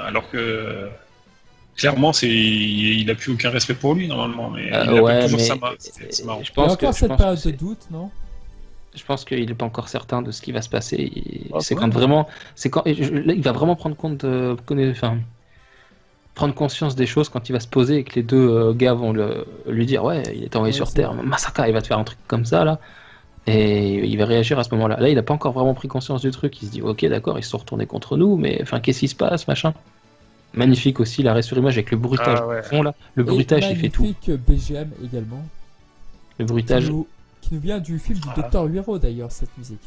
Alors que clairement, il a plus aucun respect pour lui normalement, mais il appelle ouais, toujours mais Sama. C'est marrant. je Il y a pense encore que, cette période de doute, non? je pense qu'il n'est pas encore certain de ce qui va se passer. Ah, C'est ouais. quand vraiment, là, il va vraiment prendre compte de, enfin, prendre conscience des choses quand il va se poser et que les deux gars vont lui dire ouais, il est envoyé Ouais, sur c'est Terre, vrai. Masaka, il va te faire un truc comme ça là. Et il va réagir à ce moment-là. Là, il a pas encore vraiment pris conscience du truc. Il se dit, ok, d'accord, ils se sont retournés contre nous, mais enfin, qu'est-ce qui se passe, machin. Magnifique aussi l'arrêt sur image avec le bruitage Ah ouais. au fond là. Le Et bruitage, il fait tout. magnifique BGM également, Le qui bruitage. nous vient du film du Ah. Docteur Huiro d'ailleurs, cette musique.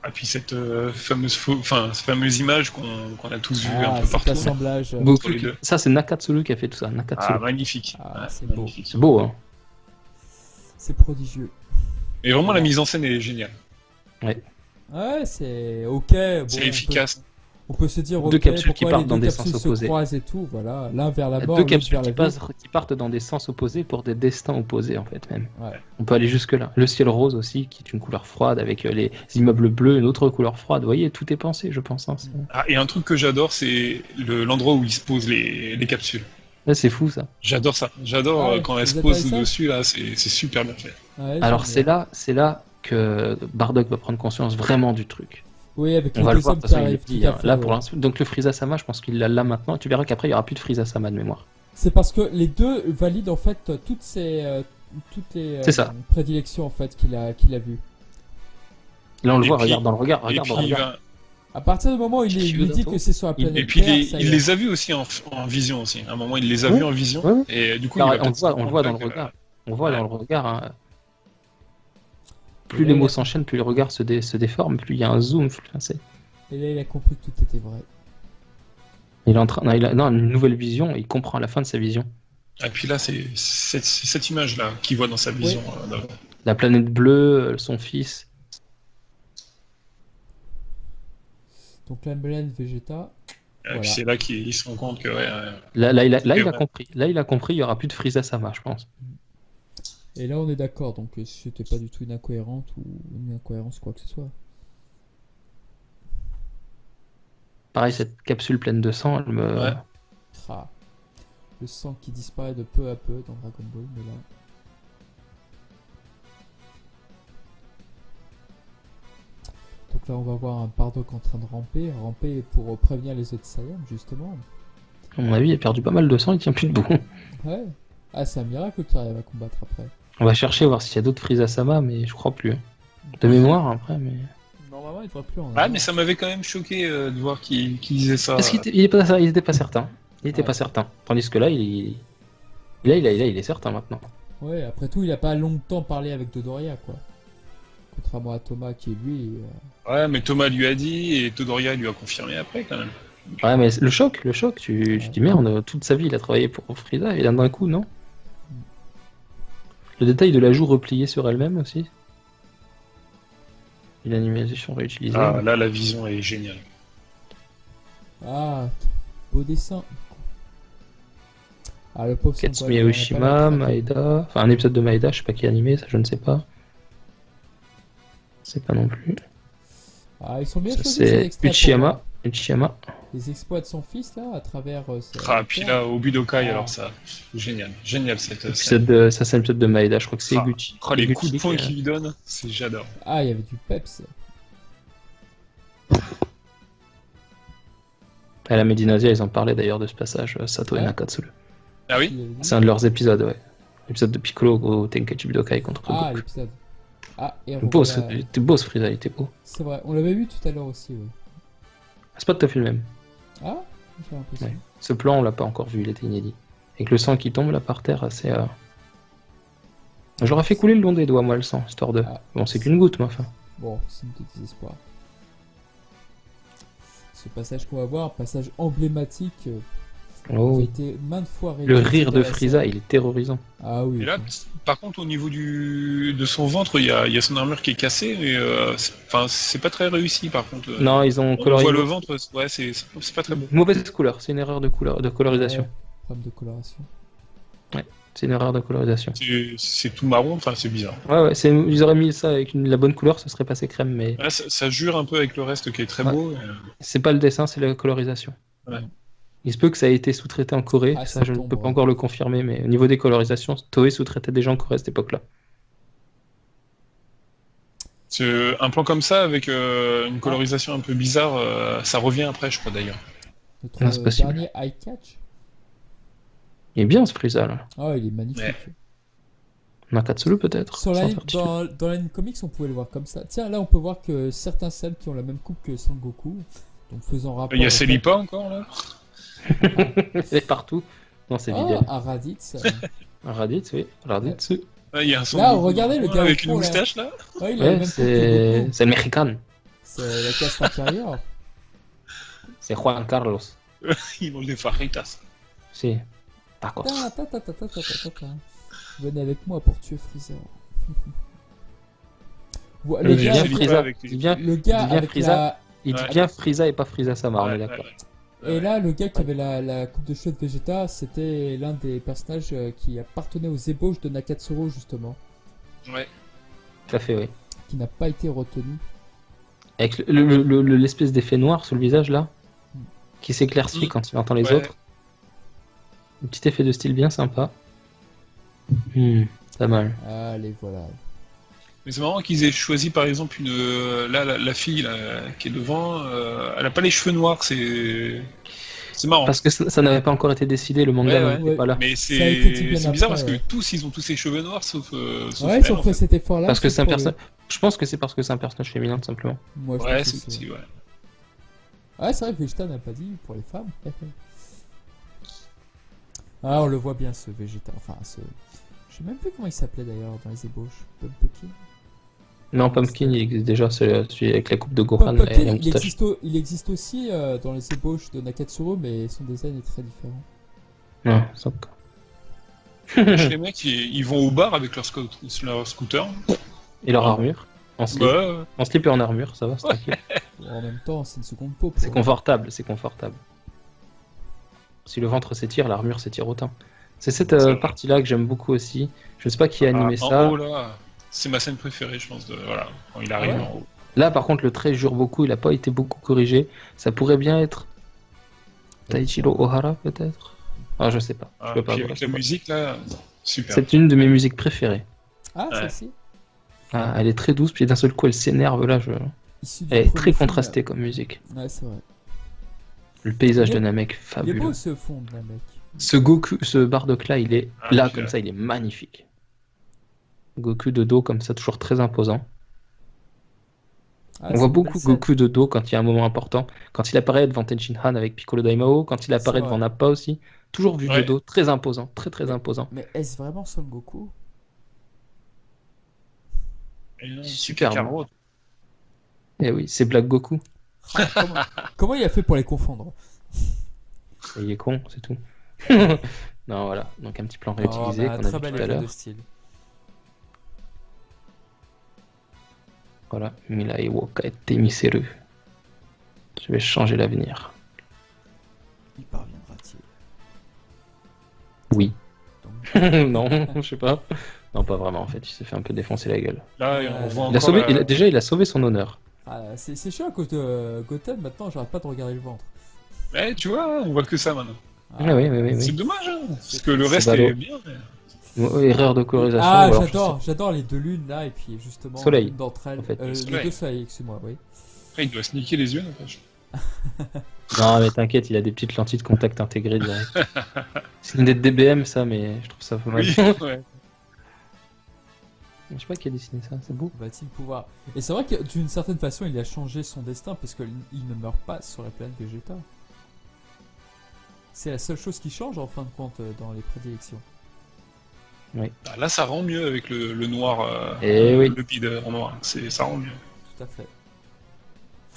Et puis cette cette fameuse image qu'on a tous vue un peu Cet partout. assemblage. Beaucoup- Entre les deux. Ça, c'est Nakatsulu qui a fait tout ça. Nakatsulu. Ah, magnifique. Ah, Ouais, c'est beau. magnifique. C'est beau, hein. C'est prodigieux. Et vraiment, la mise en scène est géniale. Ouais, c'est ok. Bon, C'est efficace. On peut se dire, Deux ok, capsules qui pourquoi partent les dans deux des capsules sens se opposés. croisent et tout, voilà. L'un vers la mort, Deux l'autre capsules vers la vie. qui partent dans des sens opposés pour des destins opposés, en fait, même. Ouais. On peut aller jusque-là. Le ciel rose aussi, qui est une couleur froide, avec les immeubles bleus, une autre couleur froide. Vous voyez, tout est pensé, je pense. Hein. Ah, et un truc que j'adore, c'est l'endroit où ils se posent les capsules. Là, c'est fou, ça. J'adore ça. J'adore Ah ouais, quand elles vous se adorez posent ça dessus, là, c'est super bien fait. Ouais, Alors, j'aime c'est là que Bardock va prendre conscience vraiment du truc. bien. Oui, avec On les va le deux voir, hommes de toute qui façon, il arrivent, le dit, tout à hein. fait, Là, ouais. pour l'instant, donc le Frieza-sama, je pense qu'il l'a là maintenant. Tu verras qu'après, il n'y aura plus de Frieza-sama de mémoire. C'est parce que les deux valident en fait toutes les C'est ça. prédilections en fait qu'il a vues. Là, on le Et voit, puis- regarde dans le regard, Et regarde puis, dans le il regard. va- À partir du moment où il Chichi lui dit Udato. que c'est sur la planète et puis Terre, ça y il est. les a vus aussi en vision aussi. À un moment, il les a Ouais. vus en vision. Ouais. Et du coup, Alors, il va peut-être on le voit dans le que- regard. On voit Ouais. dans le regard. Hein. Et Plus là, les il mots a- s'enchaînent, plus le regard se déforme, plus il y a un zoom. Enfin, Et là, il a compris que tout était vrai. il est en train, non, il a une nouvelle vision. Et il comprend la fin de sa vision. Et puis là, c'est cette image-là qu'il voit dans sa vision. D'avant. La planète bleue, son fils. Donc la Mélène Vegeta. Et Voilà. puis c'est là qu'il se rend compte que Là, il a vrai. compris. Là, il a compris. Il y aura plus de Frieza-sama, je pense. Et là, on est d'accord. Donc c'était pas du tout une incohérente ou une incohérence quoi que ce soit. Pareil, cette capsule pleine de sang, elle me. Ouais. Ah. Le sang qui disparaît de peu à peu dans Dragon Ball, mais là. Donc là, on va voir un Bardock en train de ramper pour prévenir les autres Saiyans, justement. À mon avis, il a perdu pas mal de sang. Il tient plus debout. Ouais. Ah, c'est un miracle qu'il arrive à combattre après. On va chercher voir s'il y a d'autres Frieza-sama, mais je crois plus. De mémoire, après, mais. Normalement, il devrait plus en Ah, avoir. mais ça m'avait quand même choqué de voir qu'il disait ça. Parce qu'il il était pas certain. Il était Ouais. pas certain. Tandis que là, il est certain maintenant. Ouais, après tout, il a pas longtemps parlé avec Dodoria, quoi. Contrairement à Thomas qui, lui. Ouais, mais Thomas lui a dit et Todoria lui a confirmé après quand même. Ouais, mais le choc, tu te dis merde, toute sa vie il a travaillé pour Frieza et là d'un coup, non? Le détail de la joue repliée sur elle-même aussi. Et l'animation réutilisée. Ah, là, la vision est géniale. Ah, beau dessin. Ah, le pauvre Katsumiya Sangohan, il en a pas Oshima, mal craqué. Maeda. Enfin, un épisode de Maeda, je sais pas qui est animé, ça je ne sais pas. C'est pas non plus. Ah, ils sont bien Ça, choisis, ces c'est extraits pour Uchiyama. moi. Uchiyama. Les exploits de son fils, là, à travers. Ah, puis là, au Budokai, Ah. alors ça, génial. Génial cette scène. Épisode de, ça c'est un épisode de Maeda, je crois que c'est Ah. Gucci. Oh, les Gucci coups de poing qui- qu'il lui donne, j'adore. Ah, il y avait du peps. À la Medinasia, ils en parlaient d'ailleurs de ce passage, Sato et Ouais. Nakatsuru. Ah oui Il avait dit. C'est un de leurs épisodes, ouais. L'épisode de Piccolo au Tenkaichi Budokai contre Ah, Goku. l'épisode. Ah, et Beau, revoilà- il était beau ce Frieza, il était beau. C'est vrai, on l'avait vu tout à l'heure aussi, oui. C'est pas tout à fait le même. Ah, j'ai l'impression. Ouais. Ce plan, on l'a pas encore vu, il était inédit. Avec le sang qui tombe là par terre, c'est. J'aurais fait couler le long des doigts, moi, le sang, histoire de. Ah. Bon, c'est qu'une goutte, mais enfin. Bon, c'est une petite désespoir. Ce passage qu'on va voir, passage emblématique, qui Oh. a été maintes fois Le réutilisé rire dans de la Frieza, série. il est terrorisant. Ah oui. Et là, par contre, au niveau de son ventre, il y a son armure qui est cassée, mais c'est pas très réussi par contre. Non, ils ont On coloré. voit le ventre, ouais, c'est pas très beau. Mauvaise couleur, c'est une erreur de colorisation. Ouais, problème de coloration. C'est une erreur de colorisation. C'est tout marron, enfin c'est bizarre. Ouais, ils auraient mis ça avec la bonne couleur, ce serait passé crème, mais Ouais, ça jure un peu avec le reste qui est très Ouais. beau. c'est pas le dessin, c'est la colorisation. Ouais. Il se peut que ça ait été sous-traité en Corée, Ah, ça ça je ne tombe, peux pas ouais. encore le confirmer, mais au niveau des colorisations, Toei sous-traitait déjà en Corée à cette époque-là. Un plan comme ça, avec une colorisation un peu bizarre, ça revient après, je crois d'ailleurs. Notre Non, c'est possible. dernier eye catch. Il est bien ce Frieza là. Ah, il est magnifique. Ouais. Nakatsuru peut-être. Sur sans la, certitude. dans l'anime comics, on pouvait le voir comme ça. Tiens, là, on peut voir que certains Cell qui ont la même coupe que Son Goku, donc faisant rapport. Il y a au Celipa encore là. Et partout dans ces fait- vidéos. Ah, à Raditz. Raditz, oui. Raditz. Ah, il y a un Son Là, Goku regardez le gars avec au une fond, là. moustache là. Ouais, il a la Ouais, même coupe que Goku. c'est le Mexicain. C'est la caste inférieure. C'est Juan Carlos. Ils ont des faritas. Si. Tacos. Venez avec moi pour tuer Freezer. Le Le gars, gars, Celipa Frieza. avec les- Il vient, le gars il devient avec Frieza. la... il dit Ouais. bien Frieza et pas Frieza Sama, on est d'accord. Et là, le gars qui avait la coupe de cheveux de Vegeta, c'était l'un des personnages qui appartenait aux ébauches de Nakatsuru, justement, Ouais. Tout à fait, oui. qui n'a pas été retenu. Avec l'espèce d'effet noir sur le visage là, qui s'éclaircit Mm. quand il entend les Ouais. autres. Un petit effet de style bien sympa. Pas mal. Allez, voilà. Mais c'est marrant qu'ils aient choisi par exemple là la fille là, qui est devant, elle a pas les cheveux noirs, c'est marrant. Parce que ça n'avait pas encore été décidé, le manga Ouais, n'était ouais. pas là. Mais Ça a été dit bien c'est bizarre après, parce ouais. que tous ils ont tous les cheveux noirs sauf Ouais, elle, ils ont en fait fait. cet effort-là. Parce que c'est un pour le- personnage. Je pense que c'est parce que c'est un personnage féminin tout simplement. Moi, je Ouais, pense c'est aussi, possible, ouais. Ouais, c'est vrai que Vegeta n'a pas dit pour les femmes. Ah, on le voit bien ce Vegeta. Enfin, ce. Je sais même plus comment il s'appelait d'ailleurs dans les ébauches. Pumpkin. Non, Pumpkin, il existe déjà, c'est celui avec la coupe de Gohan et Pumpkin, la il moustache. existe aussi dans les ébauches de Nakatsuru, mais son design est très différent. Non, ça- Les mecs ils vont au bar avec leur scooter. Et leur armure. En slip. Bah, En slip et en armure, ça va, c'est tranquille. En même temps, c'est une seconde peau. C'est confortable, c'est confortable. Si le ventre s'étire, l'armure s'étire autant. C'est cette C'est vrai. partie-là que j'aime beaucoup aussi. Je sais pas qui a animé en ça. haut là, c'est ma scène préférée je pense voilà, quand il arrive Ah ouais en haut. Là, par contre, le trait jure beaucoup, il a pas été beaucoup corrigé. Ça pourrait bien être Taichiro Ohara, peut-être. Ah, je sais pas. Je Ah, peux pas puis voir, avec je la sais pas. musique là, super. C'est une de mes musiques préférées. Ah, Ouais. celle-ci Ah, elle est très douce, puis d'un seul coup, elle s'énerve. Là, Issu du elle est premier très film, contrastée comme musique. Ouais, c'est vrai. Le paysage Il est- de Namek, Il est fabuleux. beau ce fond de la mec. Ce Goku, ce Bardock là, il est Ah, là celui-là. comme ça, il est magnifique. Goku de dos comme ça, toujours très imposant. Ah, On c'est voit une beaucoup belle scène. Goku de dos quand il y a un moment important. Quand il apparaît devant Tenshinhan avec Piccolo Daimao, quand il apparaît C'est devant vrai. Nappa aussi. Toujours vu de Ouais. dos, très imposant, très imposant. Mais est-ce vraiment Son Goku Et non, c'est Super Kakarot. Eh oui, c'est Black Goku. Ah, comment il a fait pour les confondre Et il est con, c'est tout. Non, voilà. Donc un petit plan Oh, réutilisé bah, qu'on a très vu bel tout à effet l'heure. de style. Voilà. Mirai wo kaete miseru. Je vais changer l'avenir. Il parviendra-t-il Oui. Donc, Non, je sais pas. Non, pas vraiment en fait. Il s'est fait un peu défoncer la gueule. Là, on voit Il a encore sauvé, la- déjà, il a sauvé son honneur. ah, c'est chiant à cause de Gotham. Maintenant, j'arrête pas de regarder le ventre. Ouais, tu vois, on voit que ça maintenant. Ah, oui. C'est dommage, hein, parce que le reste ballot. est bien. mais- Erreur de colorisation. Ah, ou alors, j'adore les deux lunes là, et puis justement, Soleil, l'une d'entre elles. en fait. Les Soleil. deux soleils, excuse-moi, oui. Après, il doit se niquer les yeux, n'empêche. Non, mais t'inquiète, il a des petites lentilles de contact intégrées direct. C'est une des DBM, ça, mais je trouve ça pas mal. Oui, ouais. Je sais pas qui a dessiné ça, c'est beau. Va-t-il pouvoir. Et c'est vrai que d'une certaine façon, il a changé son destin parce qu'il ne meurt pas sur la planète Vegeta. C'est la seule chose qui change en fin de compte dans les prédilections. Ah, là, ça rend mieux avec le noir. Eh oui. Le bide en noir. Ça rend mieux. Tout à fait.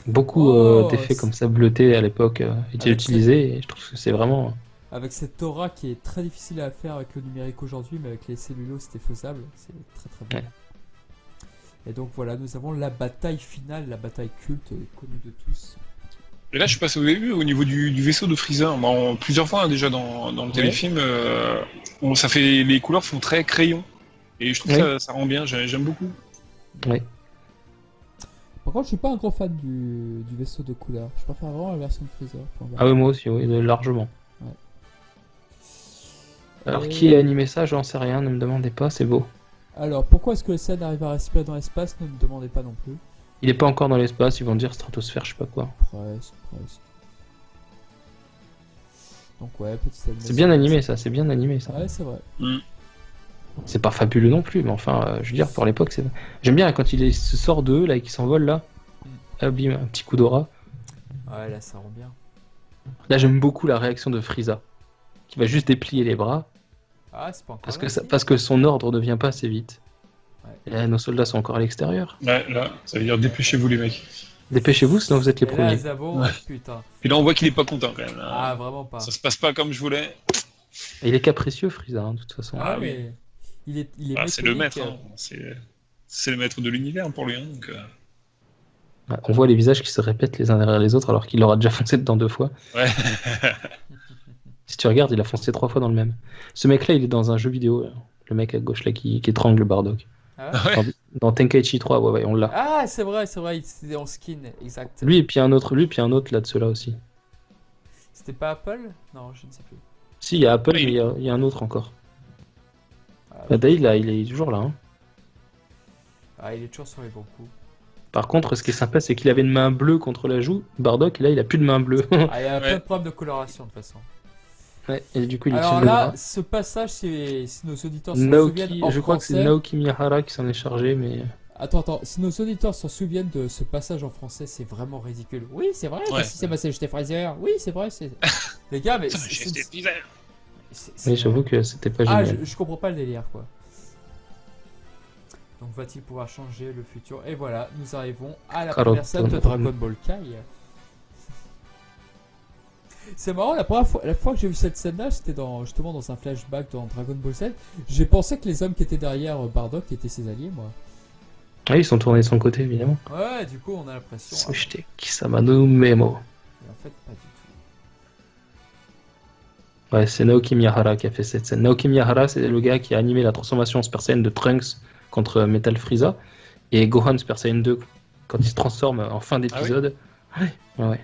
Beaucoup Oh, d'effets c'est- comme ça bleutés à l'époque étaient Avec utilisés et je trouve que c'est vraiment. Avec cette aura qui est très difficile à faire avec le numérique aujourd'hui, mais avec les cellulos c'était faisable. C'est très très bien. Ouais. Et donc voilà, nous avons la bataille finale, la bataille culte connue de tous. Et là, je suis passé au début, au niveau du vaisseau de Freezer. Bon, plusieurs fois, hein, déjà dans le téléfilm, ça fait, les couleurs font très crayon. Et je trouve Oui. que ça rend bien, j'aime beaucoup. Ouais. Par contre, je suis pas un gros fan du vaisseau de couleur. Je préfère vraiment la version de Freezer. Enfin, voilà. Ah oui, moi aussi, oui, largement. Ouais. Alors Et- qui a animé ça, j'en sais rien, ne me demandez pas, c'est beau. Alors, pourquoi est-ce que le scène arrive à respirer dans l'espace? Ne me demandez pas non plus. Il est pas encore dans l'espace, ils vont dire stratosphère, je sais pas quoi. Presque. Donc ouais, petite animation. C'est bien animé ça, c'est bien animé ça. Ouais, c'est vrai. C'est pas fabuleux non plus, mais enfin, je veux dire, pour l'époque, c'est. J'aime bien quand se sort d'eux, là, et qu'il s'envole là. Ah, bim, un petit coup d'aura. Ouais, là, ça rend bien. Là, j'aime beaucoup la réaction de Frieza, qui va juste déplier les bras, Ah, c'est pas encore parce là, que, si. parce que son ordre ne vient pas assez vite. Ouais. Et là, nos soldats sont encore à l'extérieur. Ouais, là, ça veut dire dépêchez-vous les mecs. Dépêchez-vous, sinon vous êtes les Et là, premiers. Zabo, Ouais. putain. Puis là, on voit qu'il est pas content quand même. Là. Ah, vraiment pas. Ça se passe pas comme je voulais. Et il est capricieux, Frieza, hein, de toute façon. Ah, Ah, oui. mais il est Ah, c'est le méthodique, maître. Hein. C'est le maître de l'univers pour lui. Hein, donc, Ouais, on voit les visages qui se répètent les uns derrière les autres, alors qu'il leur a déjà foncé dedans 2 fois. Ouais. Si tu regardes, il a foncé 3 fois dans le même. Ce mec-là, il est dans un jeu vidéo, le mec à gauche là qui étrangle Bardock. Ah, Ah ouais. Dans Tenkaichi 3, ouais, on l'a. ah, c'est vrai, c'est en skin, exact. Lui et puis un autre là de ceux-là aussi. C'était pas Apple? Non, je ne sais plus. Si, il y a Apple, Oui. mais il y a un autre encore. Ah, Dave, là, il est toujours là. Hein. ah, il est toujours sur les bons coups. Par contre, ce qui est sympa, c'est qu'il avait une main bleue contre la joue, Bardock, et là, il a plus de main bleue. Ah, il y a plein Ouais. de problèmes de coloration, de toute façon. Ouais, et du coup, il Alors utilise le là, bras. ce passage, si nos auditeurs s'en souviennent Naoki, en je crois que c'est français... Naoki Miyahara qui s'en est chargé, mais. Attends, si nos auditeurs s'en souviennent de ce passage en français, c'est vraiment ridicule. Oui, c'est vrai, Ouais. si c'est ma CGT Fraser. Oui, c'est vrai, c'est... Les gars, mais... Putain, j'étais bizarre. Oui, j'avoue que c'était pas Ah, génial. je comprends pas le délire, quoi. Donc va-t-il pouvoir changer le futur? Et voilà, nous arrivons à la Carotte. première scène de Dragon Ball Kai. C'est marrant, la fois que j'ai vu cette scène-là, c'était justement dans un flashback dans Dragon Ball Z. J'ai pensé que les hommes qui étaient derrière Bardock étaient ses alliés, moi. Ah, ils sont tournés de son côté, évidemment. Ouais, du coup, on a l'impression. Ah, Sushite Kisama no Memo. mais en fait, pas du tout. Ouais, c'est Naoki Miyahara qui a fait cette scène. Naoki Miyahara, c'est le gars qui a animé la transformation Super Saiyan de Trunks contre Metal Frieza et Gohan Super Saiyan 2 quand il se transforme en fin d'épisode. Ouais.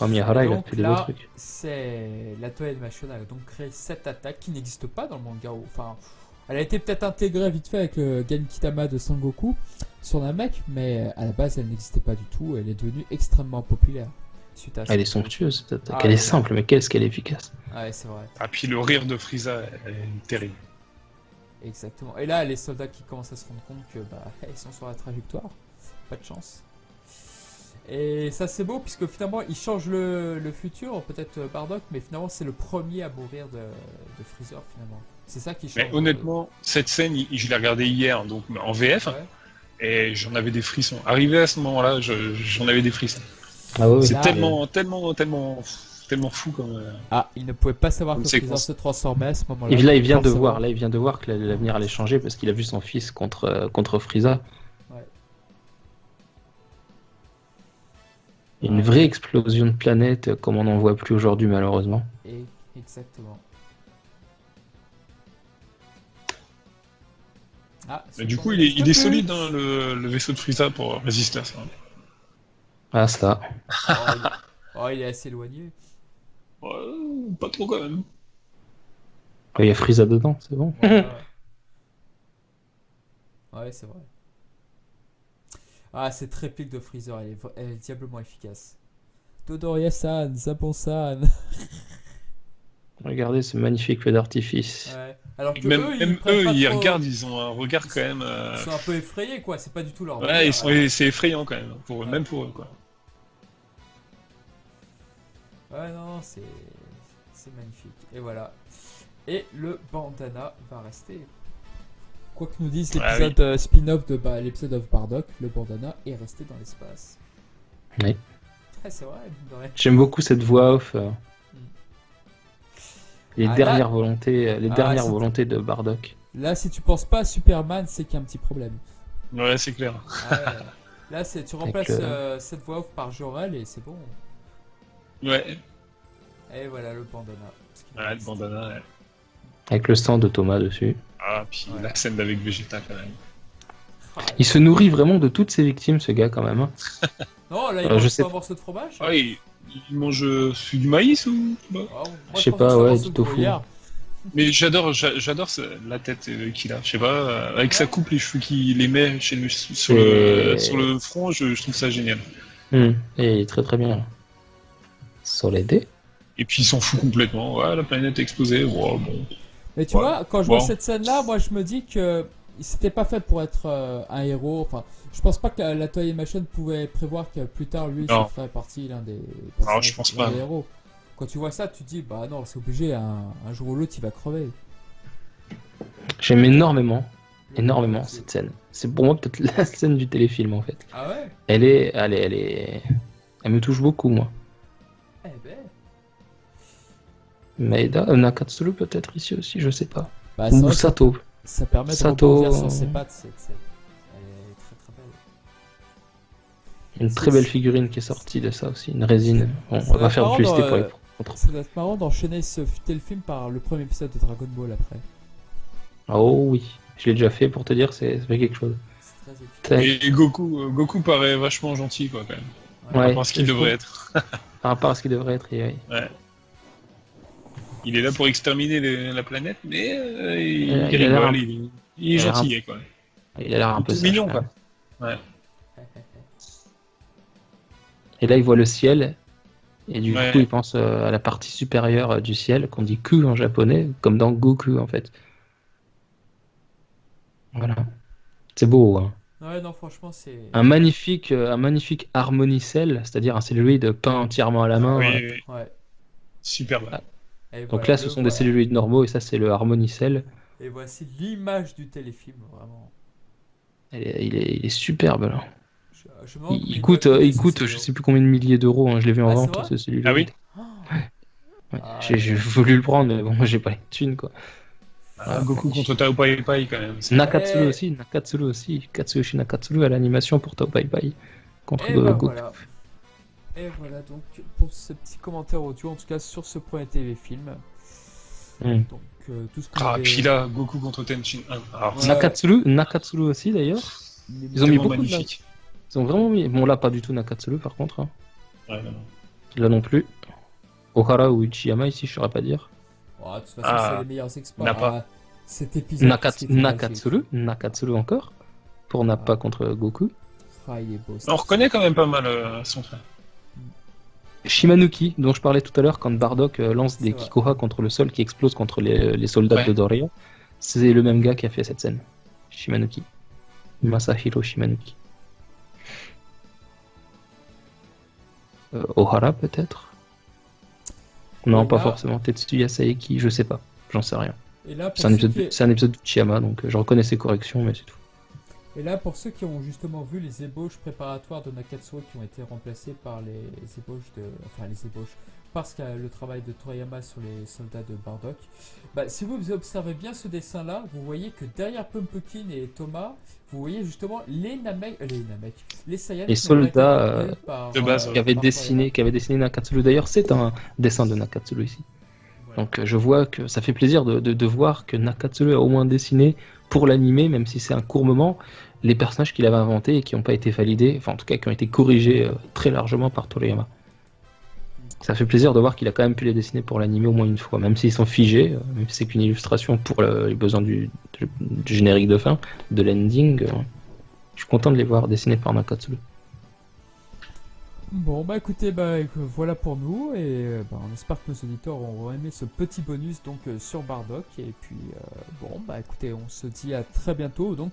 Oh, Miyahara, il a Donc fait des beaux là, trucs. c'est la Toei Animation a donc créé cette attaque qui n'existe pas dans le manga. Enfin, elle a été peut-être intégrée vite fait avec le Genkidama de Sangoku sur Namek, mais à la base, elle n'existait pas du tout. Elle est devenue extrêmement populaire suite à ça. Elle est somptueuse, cette attaque. Ah, Elle est ouais. simple, mais qu'est-ce qu'elle est efficace. Ouais, c'est vrai. Ah, puis le rire de Frieza est terrible. Exactement. Et là, les soldats qui commencent à se rendre compte que ils sont sur la trajectoire. Pas de chance. Et ça c'est beau puisque finalement il change le futur, peut-être Bardock, mais finalement c'est le premier à mourir de Freezer finalement. C'est ça qui change. Mais honnêtement, cette scène, je l'ai regardée hier, donc en VF, Ouais. et j'en avais des frissons. Arrivé à ce moment-là, j'en avais des frissons. Ah ouais, C'est là, tellement fou comme. Ah, il ne pouvait pas savoir Comme que séquence. Freezer se transformait à ce moment-là. Et là, il vient de Forcément. voir, que l'avenir allait changer parce qu'il a vu son fils contre Frieza. Ouais. Une vraie explosion de planète comme on n'en voit plus aujourd'hui malheureusement. Et exactement. Ah, Mais du coup, il est solide, hein, le vaisseau de Frieza pour résister à ça. Ah ça. Oh, il est assez éloigné. Ouais, pas trop quand même. Il y a Frieza dedans, c'est bon. Voilà. Ouais, c'est vrai. Ah, cette réplique de Freezer, elle est diablement efficace. Dodoria-san, Zabon-san. Regardez ce magnifique feu d'artifice. Ouais. Alors que Même eux, eux, prennent pas ils trop- regardent, ils ont un regard quand même. Ils sont un peu effrayés, quoi. C'est pas du tout leur Ouais, délire, c'est effrayant quand même, Ouais. même pour eux quoi. Ouais, non, c'est magnifique. Et voilà. Et le bandana va rester. Quoi que nous dise Ah l'épisode spin-off de l'épisode of Bardock, le bandana est resté dans l'espace. Oui. Ah, c'est vrai, mine de rien. J'aime beaucoup cette voix off. Les Ah, dernières là- volontés, c'est- volontés de Bardock. Là, si tu penses pas à Superman, c'est qu'il y a un petit problème. Ouais, c'est clair. Ah ouais. Là, tu remplaces le- cette voix off par Jor-El et c'est bon. Ouais, Et voilà le bandana. Ce qui voilà, le reste. bandana. Ouais. Avec le sang de Thomas dessus. Ah, puis Ouais. la scène avec Vegeta quand même. Ah, Il se nourrit vraiment de toutes ses victimes, ce gars, quand même. Hein. non, là, il je mange sais pas un pas. morceau de fromage. Ah, il mange du maïs ou pas? Ah, moi, Je sais pense pas, que c'est un ouais, morceau du de tofu. gruyère. Mais j'adore la tête qu'il a. Je sais pas, avec sa coupe, les cheveux qu'il les met sur le front, je trouve ça génial. Et il est très très bien. Soledé. Et puis il s'en fout complètement. Ouais, la planète a explosé. Oh, bon. Mais tu Ouais. vois, quand je Bon. vois cette scène-là, moi je me dis que c'était pas fait pour être un héros. Enfin, je pense pas que la Toei Animation pouvait prévoir que plus tard lui Non. se ferait partie l'un des je personnages, pense l'un pas. des héros. Quand tu vois ça, tu te dis bah non, c'est obligé, un jour ou l'autre il va crever. J'aime énormément C'est- cette scène. C'est pour moi peut-être la scène du téléfilm en fait. Ah ouais? Elle me touche beaucoup moi. Eh ben. Maeda, Nakatsuru peut-être ici aussi, je sais pas. Bah, c'est Ou vrai que Sato. ça permet de Sato. rebondir sur ses pattes, cette scène. Elle est très très belle. Une très belle figurine qui est sortie de ça aussi, une résine. Bon, Ça on doit va être faire de marrant publicité dans, pour les contre. Ça doit être marrant d'enchaîner ce téléfilm par le premier épisode de Dragon Ball après. Oh oui, je l'ai déjà fait pour te dire, ça fait quelque chose. C'est très efficace. Tac. Et Goku paraît vachement gentil, quoi, quand même. Par Ouais, rapport à ce qu'il je devrait trouve. être. Par rapport à ce qu'il devrait être, et ouais. Ouais. Il est là pour exterminer la planète, mais il Il a rigole, l'air un- il est a l'air gentil, quoi. Il a l'air un peu Tout sage, mignon, quand quoi. même. Et là, il voit le ciel, et du Ouais. coup, il pense à la partie supérieure du ciel, qu'on dit Ku en japonais, comme dans Goku en fait. Voilà. C'est beau, hein. Ouais, non, franchement, c'est. Un magnifique harmonicelle, c'est-à-dire un celluloïd peint entièrement à la main. Oui, oui, Ouais. superbe. Ah. Et Donc voilà, là, ce le sont des voilà. celluloïds normaux, et ça, c'est le harmonicelle. Et voici l'image du téléfilm, vraiment. Il est superbe, là. Je me demande combien Il doit coûter, ce coûte, je celluloïd. sais plus combien de milliers d'euros, hein, je l'ai vu en Ah, c'est vente, vrai ce celluloïd. Ah oui. Ouais, Ah, j'ai voulu le prendre, mais bon, moi j'ai pas les thunes, quoi. Ah, Goku contre Tao Pai Pai, quand même. Nakatsuru Eh. aussi, Katsuyoshi Nakatsuru à l'animation pour Tao Pai Pai contre Et bah Goku. voilà. Et voilà donc pour ce petit commentaire audio, en tout cas sur ce premier téléfilm. Hmm. Donc tout ce qu'on Ah, avait- puis là, Goku contre Tenshin Han. Alors, Ouais. Nakatsuru aussi d'ailleurs. les- Ils ont mis tellement beaucoup de magnifique. Ils ont vraiment mis. Bon, là, pas du tout Nakatsuru par contre. Hein. Ouais, non, non. Là non plus. Ohara ou Uchiyama ici, je saurais pas dire. Oh, de toute façon, Ah, c'est les meilleurs experts. Nappa. Ah, cet épisode. qu'est-ce qu'il était Nakatsuru encore. Pour Nappa Ah. contre Goku. magique. Ah, il est beau. On reconnaît quand même pas mal son frère. Shimanuki, dont je parlais tout à l'heure quand Bardock lance des C'est vrai. Kikoha contre le sol qui explosent contre les soldats Ouais. de Doria. C'est le même gars qui a fait cette scène. Shimanuki. Masahiro Shimanuki. Ohara peut-être. Non, Et pas là- forcément. Tetsuya Saeki, je sais pas. J'en sais rien. Et là, pour C'est un ceux épisode, qui... c'est un épisode de Chiyama, donc je reconnais ses corrections, mais c'est tout. Et là, pour ceux qui ont justement vu les ébauches préparatoires de Nakatsuru qui ont été remplacées par les ébauches de... Enfin, les ébauches... Parce qu'il y a le travail de Toriyama sur les soldats de Bardock. Bah, si vous observez bien ce dessin-là, vous voyez que derrière Pumpkin et Thomas, vous voyez justement les Namek... les Saiyans Les qui ont été soldats, rappelés par, de base, Qui avait par dessiné Nakatsuru. D'ailleurs, c'est un dessin de Nakatsuru ici. Toriyama. Donc je vois que ça fait plaisir de voir que Nakatsuru a au moins dessiné pour l'animé, même si c'est un court moment, les personnages qu'il avait inventés et qui n'ont pas été validés, enfin en tout cas qui ont été corrigés très largement par Toriyama. Ça fait plaisir de voir qu'il a quand même pu les dessiner pour l'animé au moins une fois, même s'ils sont figés, même si c'est qu'une illustration pour les besoins du générique de fin, de l'ending. Je suis content de les voir dessinés par Nakatsuru. Bon, bah écoutez, voilà pour nous, et on espère que nos auditeurs auront aimé ce petit bonus donc sur Bardock, et puis bon, bah écoutez, on se dit à très bientôt donc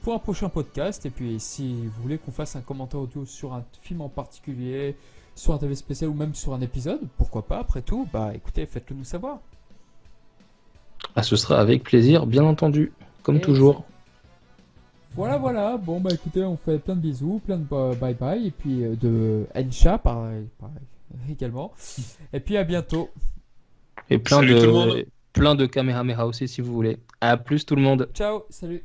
pour un prochain podcast, et puis si vous voulez qu'on fasse un commentaire audio sur un film en particulier, sur un TV spécial ou même sur un épisode, pourquoi pas, après tout, bah écoutez, faites-le nous savoir. Ah, ce sera avec plaisir, bien entendu, comme Et toujours. Voilà, bon bah écoutez, on fait plein de bisous, plein de bye bye, et puis de Ensha pareil, également, et puis à bientôt. Salut tout le monde. Plein de Kamehameha aussi si vous voulez. À plus tout le monde. Ciao, salut.